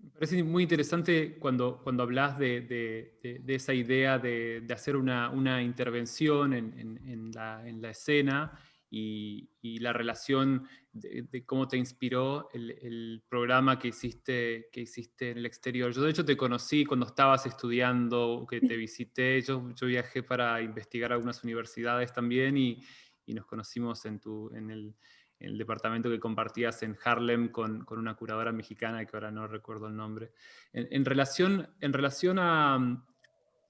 Me parece muy interesante cuando hablas de esa idea de hacer una intervención en la escena y la relación de cómo te inspiró el programa que hiciste en el exterior. Yo de hecho te conocí cuando estabas estudiando, que te visité, yo viajé para investigar algunas universidades también y nos conocimos en el departamento que compartías en Harlem con una curadora mexicana que ahora no recuerdo el nombre. En relación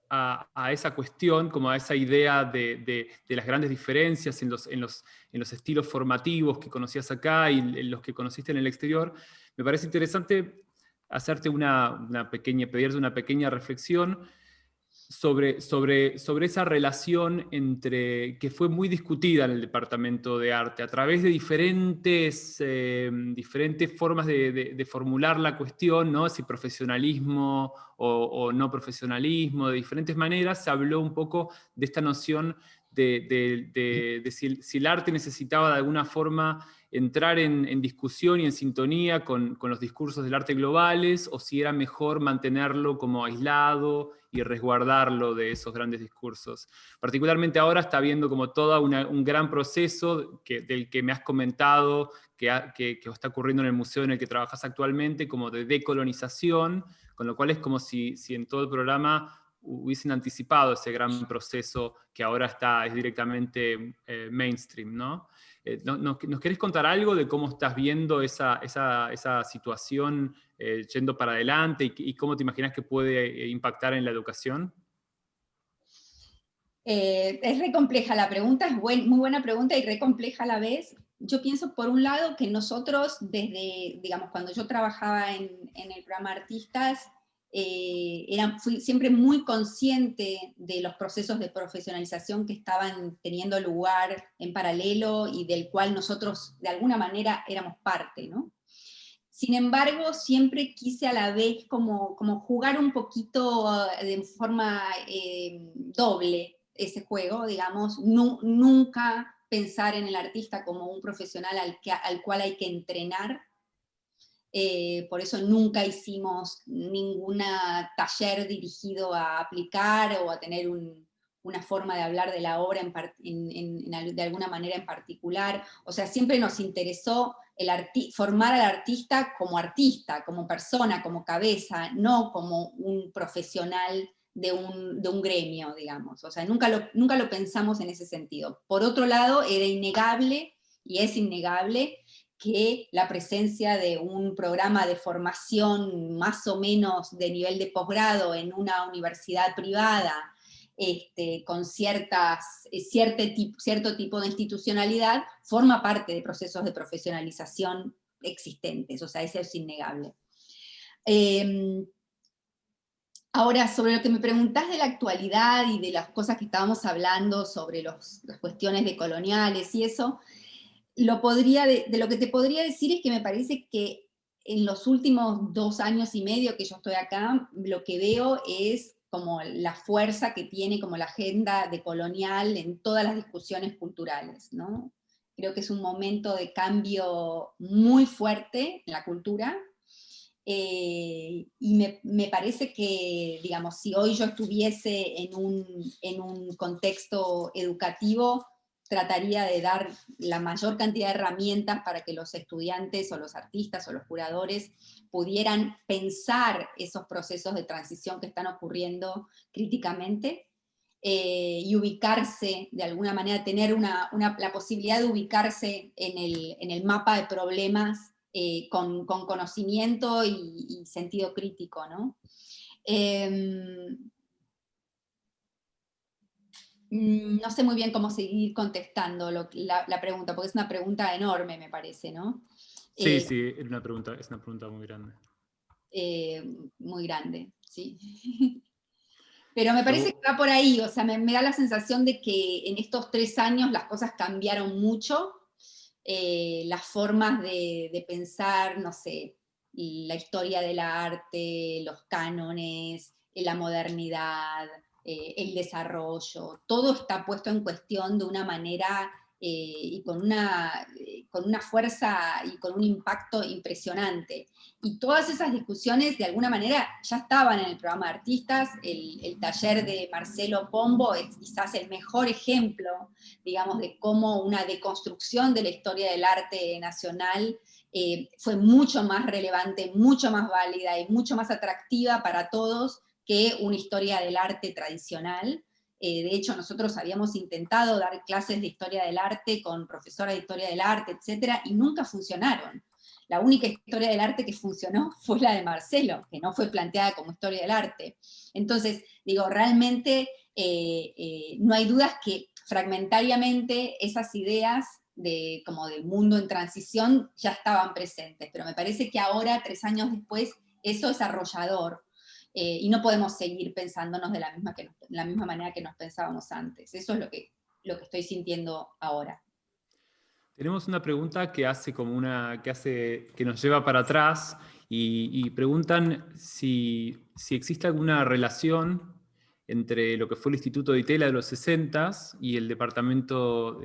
a esa cuestión, como a esa idea de las grandes diferencias en los estilos formativos que conocías acá y en los que conociste en el exterior, me parece interesante hacerte pedirte una pequeña reflexión sobre esa relación que fue muy discutida en el Departamento de Arte, a través de diferentes formas de formular la cuestión, ¿no? Si profesionalismo o no profesionalismo, de diferentes maneras, se habló un poco de esta noción de si el arte necesitaba de alguna forma entrar en discusión y en sintonía con los discursos del arte globales, o si era mejor mantenerlo como aislado y resguardarlo de esos grandes discursos. Particularmente ahora está habiendo como todo un gran proceso del que me has comentado, que está ocurriendo en el museo en el que trabajas actualmente, como de decolonización, con lo cual es como si en todo el programa hubiesen anticipado ese gran proceso que ahora es directamente mainstream, ¿no? ¿Nos querés contar algo de cómo estás viendo esa situación yendo para adelante y cómo te imaginas que puede impactar en la educación? Es re compleja la pregunta, es muy buena pregunta y re compleja a la vez. Yo pienso, por un lado, que nosotros, desde, digamos, cuando yo trabajaba en el programa Artistas, fui siempre muy consciente de los procesos de profesionalización que estaban teniendo lugar en paralelo y del cual nosotros, de alguna manera, éramos parte, ¿no? Sin embargo, siempre quise a la vez como jugar un poquito de forma doble ese juego, digamos, nunca pensar en el artista como un profesional al cual hay que entrenar. Por eso nunca hicimos ningún taller dirigido a aplicar o a tener una forma de hablar de la obra de alguna manera en particular. O sea, siempre nos interesó formar al artista, como persona, como cabeza, no como un profesional de un gremio, digamos. O sea, nunca lo pensamos en ese sentido. Por otro lado, era innegable, y es innegable, que la presencia de un programa de formación más o menos de nivel de posgrado en una universidad privada, con cierto tipo de institucionalidad, forma parte de procesos de profesionalización existentes, o sea, eso es innegable. Ahora, sobre lo que me preguntás de la actualidad y de las cosas que estábamos hablando sobre las cuestiones decoloniales y eso, de lo que te podría decir es que me parece que en los últimos 2 años y medio que yo estoy acá, lo que veo es como la fuerza que tiene como la agenda decolonial en todas las discusiones culturales, ¿no? Creo que es un momento de cambio muy fuerte en la cultura, y me parece que, digamos, si hoy yo estuviese en un contexto educativo, trataría de dar la mayor cantidad de herramientas para que los estudiantes o los artistas o los curadores pudieran pensar esos procesos de transición que están ocurriendo críticamente, y ubicarse, de alguna manera, tener la posibilidad de ubicarse en el mapa de problemas con conocimiento y sentido crítico, ¿no? No sé muy bien cómo seguir contestando la pregunta, porque es una pregunta enorme, me parece, ¿no? Sí, sí, es una pregunta muy grande. Muy grande, sí. Pero me parece que va por ahí, o sea, me da la sensación de que en estos 3 años las cosas cambiaron mucho, las formas de pensar, no sé, la historia del arte, los cánones, la modernidad, el desarrollo, todo está puesto en cuestión de una manera y con una fuerza y con un impacto impresionante. Y todas esas discusiones de alguna manera ya estaban en el programa de artistas. El taller de Marcelo Pombo es quizás el mejor ejemplo, digamos, de cómo una deconstrucción de la historia del arte nacional fue mucho más relevante, mucho más válida y mucho más atractiva para todos que una historia del arte tradicional. De hecho, nosotros habíamos intentado dar clases de historia del arte con profesoras de historia del arte, etcétera, y nunca funcionaron. La única historia del arte que funcionó fue la de Marcelo, que no fue planteada como historia del arte. Entonces, digo, realmente no hay dudas que fragmentariamente esas ideas como de mundo en transición ya estaban presentes, pero me parece que ahora, 3 años después, eso es arrollador, y no podemos seguir pensándonos de la misma manera que nos pensábamos antes. Eso es lo que estoy sintiendo ahora. Tenemos una pregunta que nos lleva para atrás y preguntan si existe alguna relación entre lo que fue el Instituto de Itela de los 60s y el departamento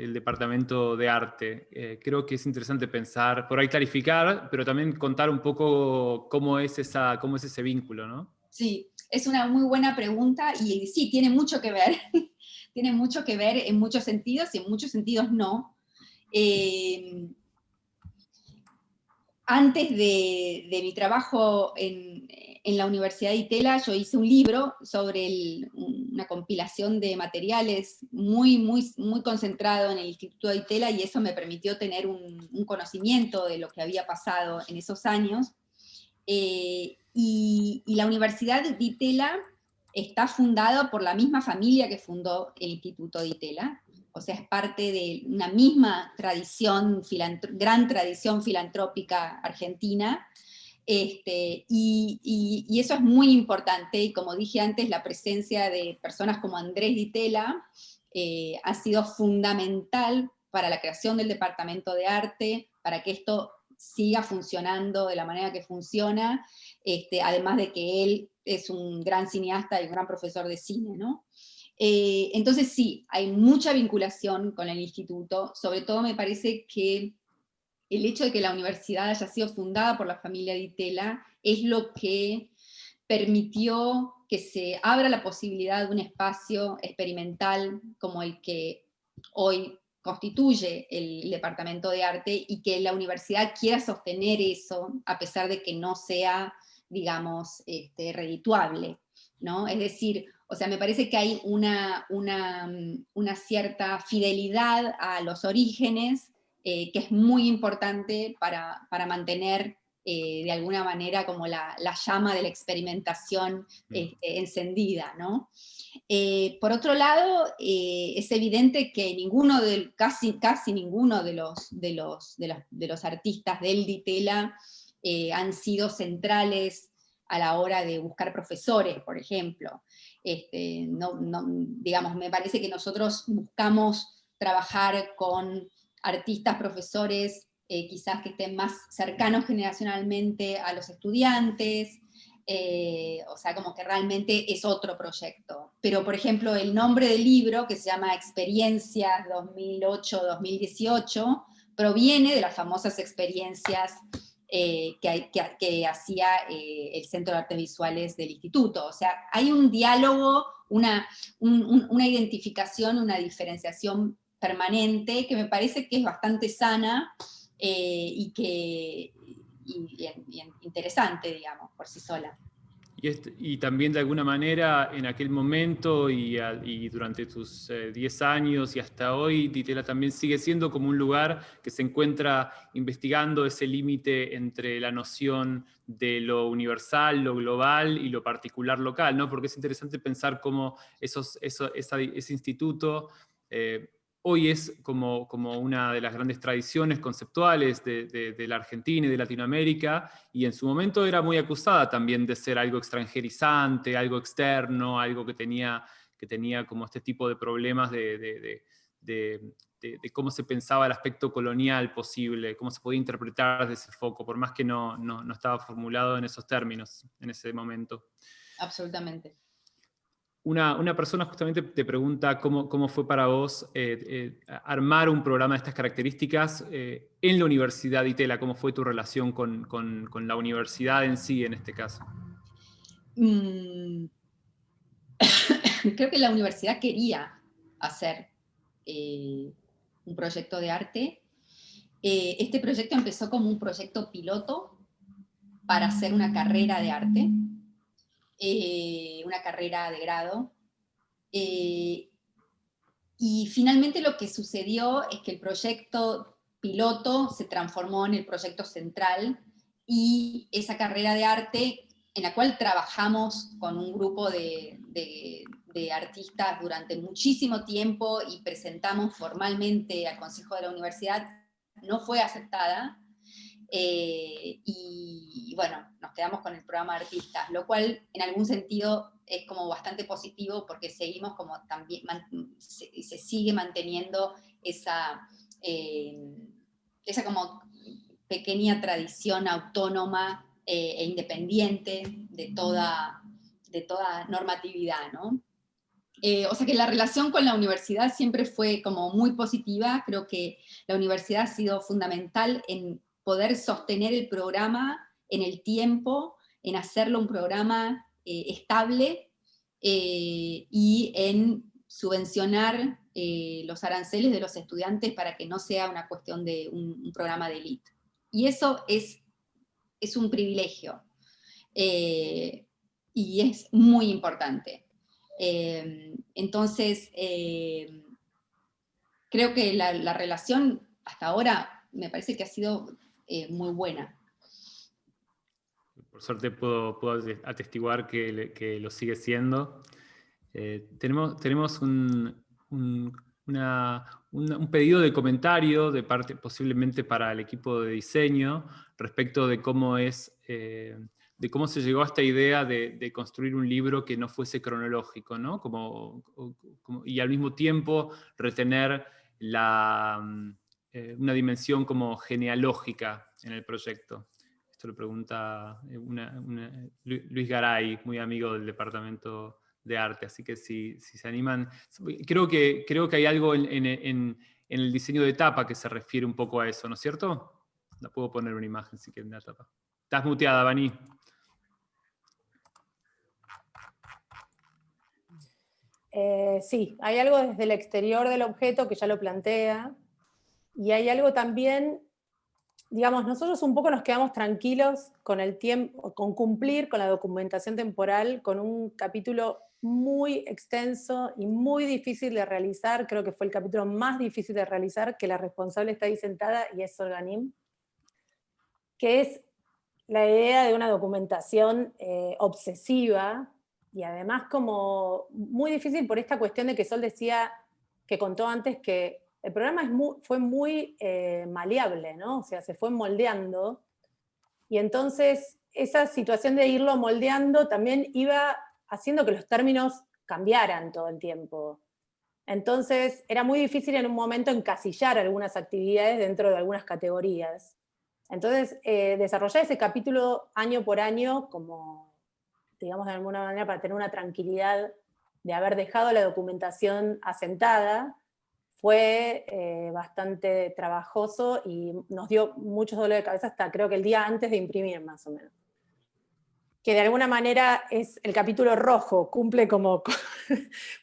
de arte. Creo que es interesante pensar, por ahí clarificar, pero también contar un poco cómo es ese vínculo, ¿no? Sí, es una muy buena pregunta y sí, tiene mucho que ver. Tiene mucho que ver en muchos sentidos y en muchos sentidos no. Antes de mi trabajo en la Universidad de Itela, yo hice un libro sobre una compilación de materiales muy, muy, muy concentrado en el Instituto de Itela, y eso me permitió tener un conocimiento de lo que había pasado en esos años. Y la Universidad de Itela está fundado por la misma familia que fundó el Instituto Di Tella, o sea, es parte de una misma tradición, gran tradición filantrópica argentina, y eso es muy importante, y como dije antes, la presencia de personas como Andrés Di Tella ha sido fundamental para la creación del Departamento de Arte, para que esto siga funcionando de la manera que funciona, además de que él es un gran cineasta y un gran profesor de cine, ¿no? Entonces sí, hay mucha vinculación con el instituto, sobre todo me parece que el hecho de que la universidad haya sido fundada por la familia Di Tella es lo que permitió que se abra la posibilidad de un espacio experimental como el que hoy constituye el Departamento de Arte, y que la universidad quiera sostener eso, a pesar de que no sea, digamos, redituable, ¿no? Es decir, o sea, me parece que hay una cierta fidelidad a los orígenes, que es muy importante para mantener de alguna manera como la llama de la experimentación encendida, ¿no? Por otro lado, es evidente que casi ninguno de los artistas del Di Tella han sido centrales a la hora de buscar profesores, por ejemplo. Digamos, me parece que nosotros buscamos trabajar con artistas, profesores, quizás que estén más cercanos generacionalmente a los estudiantes, o sea, como que realmente es otro proyecto. Pero, por ejemplo, el nombre del libro, que se llama Experiencias 2008-2018, proviene de las famosas experiencias que hacía el Centro de Artes Visuales del Instituto. O sea, hay un diálogo, una identificación, una diferenciación permanente, que me parece que es bastante sana y interesante, digamos, por sí sola. Y también de alguna manera en aquel momento y durante tus 10 años y hasta hoy, Di Tella también sigue siendo como un lugar que se encuentra investigando ese límite entre la noción de lo universal, lo global y lo particular local, ¿no? Porque es interesante pensar cómo ese instituto hoy es como una de las grandes tradiciones conceptuales de la Argentina y de Latinoamérica, y en su momento era muy acusada también de ser algo extranjerizante, algo externo, algo que tenía como este tipo de problemas de cómo se pensaba el aspecto colonial posible, cómo se podía interpretar desde ese foco, por más que no estaba formulado en esos términos en ese momento. Absolutamente. Una persona justamente te pregunta cómo fue para vos armar un programa de estas características en la Universidad Di Tella, cómo fue tu relación con la universidad en sí en este caso. Creo que la universidad quería hacer un proyecto de arte. Este proyecto empezó como un proyecto piloto para hacer una carrera de arte, una carrera de grado. Y finalmente lo que sucedió es que el proyecto piloto se transformó en el proyecto central, y esa carrera de arte, en la cual trabajamos con un grupo de artistas durante muchísimo tiempo y presentamos formalmente al Consejo de la Universidad, no fue aceptada. Y bueno, nos quedamos con el programa de artistas, lo cual en algún sentido es como bastante positivo, porque seguimos como también, se sigue manteniendo esa como pequeña tradición autónoma e independiente de toda normatividad, ¿no? O sea que la relación con la universidad siempre fue como muy positiva. Creo que la universidad ha sido fundamental en poder sostener el programa en el tiempo, en hacerlo un programa estable, y en subvencionar los aranceles de los estudiantes para que no sea una cuestión de un programa de élite. Y eso es un privilegio, y es muy importante. Entonces, creo que la relación hasta ahora me parece que ha sido muy buena. Por suerte puedo atestiguar que lo sigue siendo. Tenemos un pedido de comentario de parte, posiblemente para el equipo de diseño, respecto de cómo de cómo se llegó a esta idea de construir un libro que no fuese cronológico, ¿no? Y al mismo tiempo retener una dimensión como genealógica en el proyecto. Esto lo pregunta Luis Garay, muy amigo del departamento de arte, así que si se animan, creo que hay algo en el diseño de tapa que se refiere un poco a eso, ¿no es cierto? La puedo poner una imagen si quieren de la tapa. Estás muteada, Vani. Sí, hay algo desde el exterior del objeto que ya lo plantea, y hay algo también, digamos, nosotros un poco nos quedamos tranquilos con el tiempo, con cumplir con la documentación temporal, con un capítulo muy extenso y muy difícil de realizar. Creo que fue el capítulo más difícil de realizar, que la responsable está ahí sentada y es Olga Nim, que es la idea de una documentación obsesiva, y además como muy difícil por esta cuestión de que Sol decía, que contó antes, que el programa fue muy maleable, ¿no? O sea, se fue moldeando, y entonces esa situación de irlo moldeando también iba haciendo que los términos cambiaran todo el tiempo. Entonces era muy difícil en un momento encasillar algunas actividades dentro de algunas categorías. Entonces desarrollar ese capítulo año por año como, digamos de alguna manera, para tener una tranquilidad de haber dejado la documentación asentada, fue bastante trabajoso y nos dio muchos dolores de cabeza hasta creo que el día antes de imprimir, más o menos. Que de alguna manera es el capítulo rojo, cumple como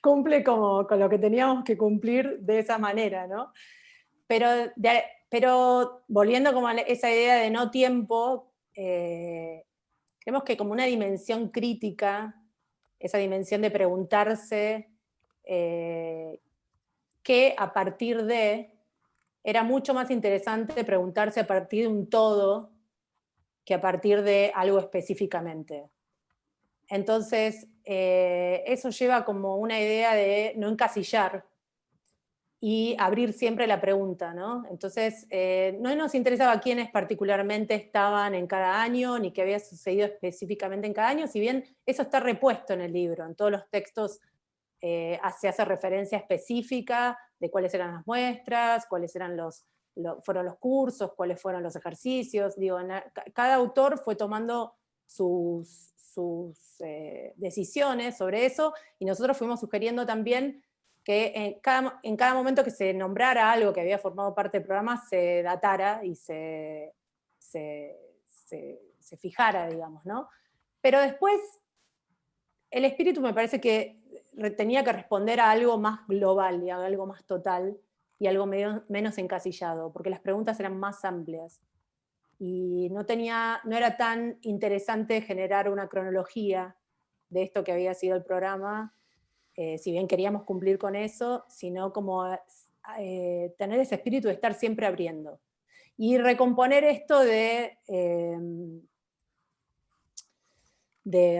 con lo que teníamos que cumplir de esa manera, ¿no? Pero volviendo como a esa idea de no tiempo, creemos que como una dimensión crítica, esa dimensión de preguntarse que a partir de, era mucho más interesante preguntarse a partir de un todo que a partir de algo específicamente. Entonces, eso lleva como una idea de no encasillar y abrir siempre la pregunta, ¿no? Entonces, no nos interesaba quiénes particularmente estaban en cada año, ni qué había sucedido específicamente en cada año, si bien eso está repuesto en el libro, en todos los textos se hace referencia específica de cuáles eran las muestras, cuáles eran fueron los cursos, cuáles fueron los ejercicios. Digo, cada autor fue tomando sus decisiones sobre eso, y nosotros fuimos sugiriendo también que en cada momento que se nombrara algo que había formado parte del programa, se datara y se fijara, digamos, ¿no? Pero después, el espíritu me parece que tenía que responder a algo más global, y a algo más total, y algo menos encasillado, porque las preguntas eran más amplias. Y no era tan interesante generar una cronología de esto que había sido el programa, si bien queríamos cumplir con eso, sino como tener ese espíritu de estar siempre abriendo. Y recomponer esto de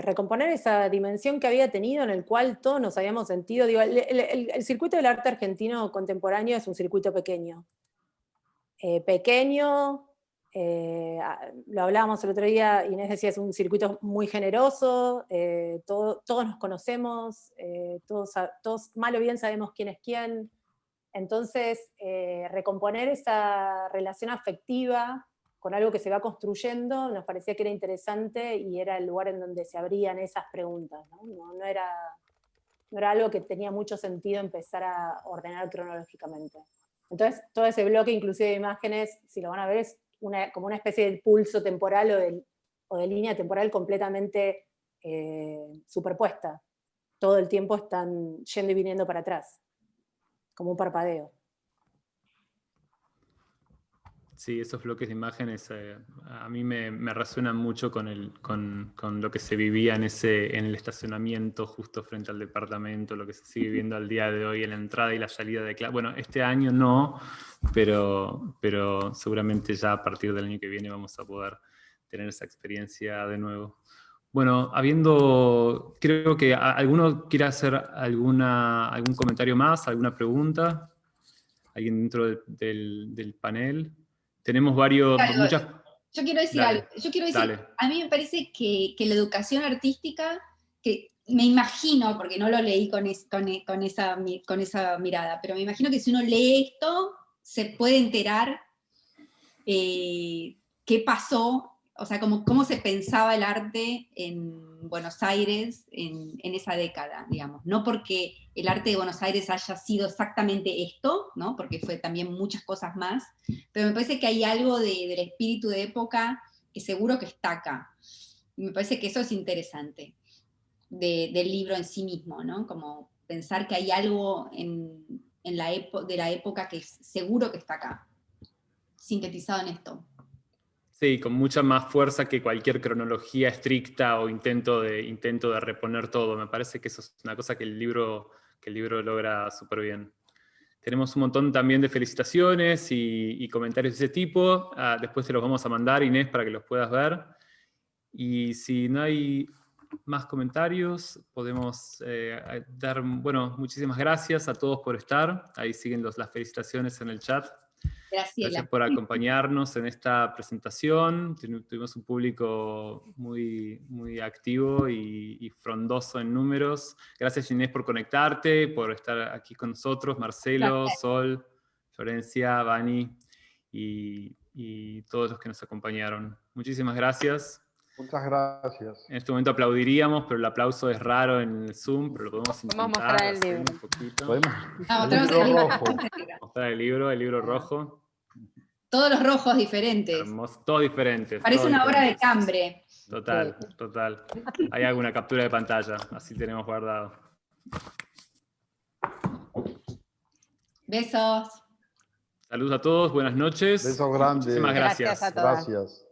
recomponer esa dimensión que había tenido, en el cual todos nos habíamos sentido. Digo, el circuito del arte argentino contemporáneo es un circuito pequeño. Lo hablábamos el otro día, Inés decía, es un circuito muy generoso, todos nos conocemos, todos mal o bien sabemos quién es quién. Entonces, recomponer esa relación afectiva con algo que se va construyendo, nos parecía que era interesante, y era el lugar en donde se abrían esas preguntas, ¿no? No era algo que tenía mucho sentido empezar a ordenar cronológicamente. Entonces, todo ese bloque, inclusive de imágenes, si lo van a ver, es como una especie de pulso temporal o de línea temporal completamente superpuesta. Todo el tiempo están yendo y viniendo para atrás, como un parpadeo. Sí, esos bloques de imágenes a mí me resuenan mucho con lo que se vivía en el estacionamiento justo frente al departamento, lo que se sigue viendo al día de hoy en la entrada y la salida de clase. Bueno, este año no, pero seguramente ya a partir del año que viene vamos a poder tener esa experiencia de nuevo. Bueno, creo que ¿alguno quiere hacer algún comentario más, alguna pregunta? ¿Alguien dentro del panel? Tenemos muchas... Yo quiero decir Dale, algo. Yo quiero decir, dale. a mí me parece que la educación artística, que me imagino, porque no lo leí con esa mirada, pero me imagino que si uno lee esto, se puede enterar qué pasó, o sea, cómo se pensaba el arte en Buenos Aires en esa década, digamos. No porque el arte de Buenos Aires haya sido exactamente esto, ¿no? Porque fue también muchas cosas más, pero me parece que hay algo del espíritu de época que seguro que está acá. Y me parece que eso es interesante del libro en sí mismo, ¿no? Como pensar que hay algo de la época que seguro que está acá, sintetizado en esto. Sí, con mucha más fuerza que cualquier cronología estricta o intento de reponer todo. Me parece que eso es una cosa que el libro logra súper bien. Tenemos un montón también de felicitaciones y comentarios de ese tipo. Después te los vamos a mandar, Inés, para que los puedas ver. Y si no hay más comentarios, podemos dar, bueno, muchísimas gracias a todos por estar. Ahí siguen las felicitaciones en el chat. Gracias por acompañarnos en esta presentación. Tuvimos un público muy, muy activo y frondoso en números. Gracias, Inés, por conectarte, por estar aquí con nosotros. Marcelo, Gracias. Sol, Florencia, Vani y todos los que nos acompañaron. Muchísimas gracias. Muchas gracias. En este momento aplaudiríamos, pero el aplauso es raro en el Zoom, pero lo podemos intentar mostrar el hacer libro. un poquito. Mostrar el libro rojo. Todos los rojos diferentes. Hermoso, todos diferentes. Parece todos una obra de diferentes. Cambre. Total, total. Hay alguna captura de pantalla, así tenemos guardado. Besos. Saludos a todos, buenas noches. Besos grandes. Muchísimas gracias. Gracias a todos. Gracias.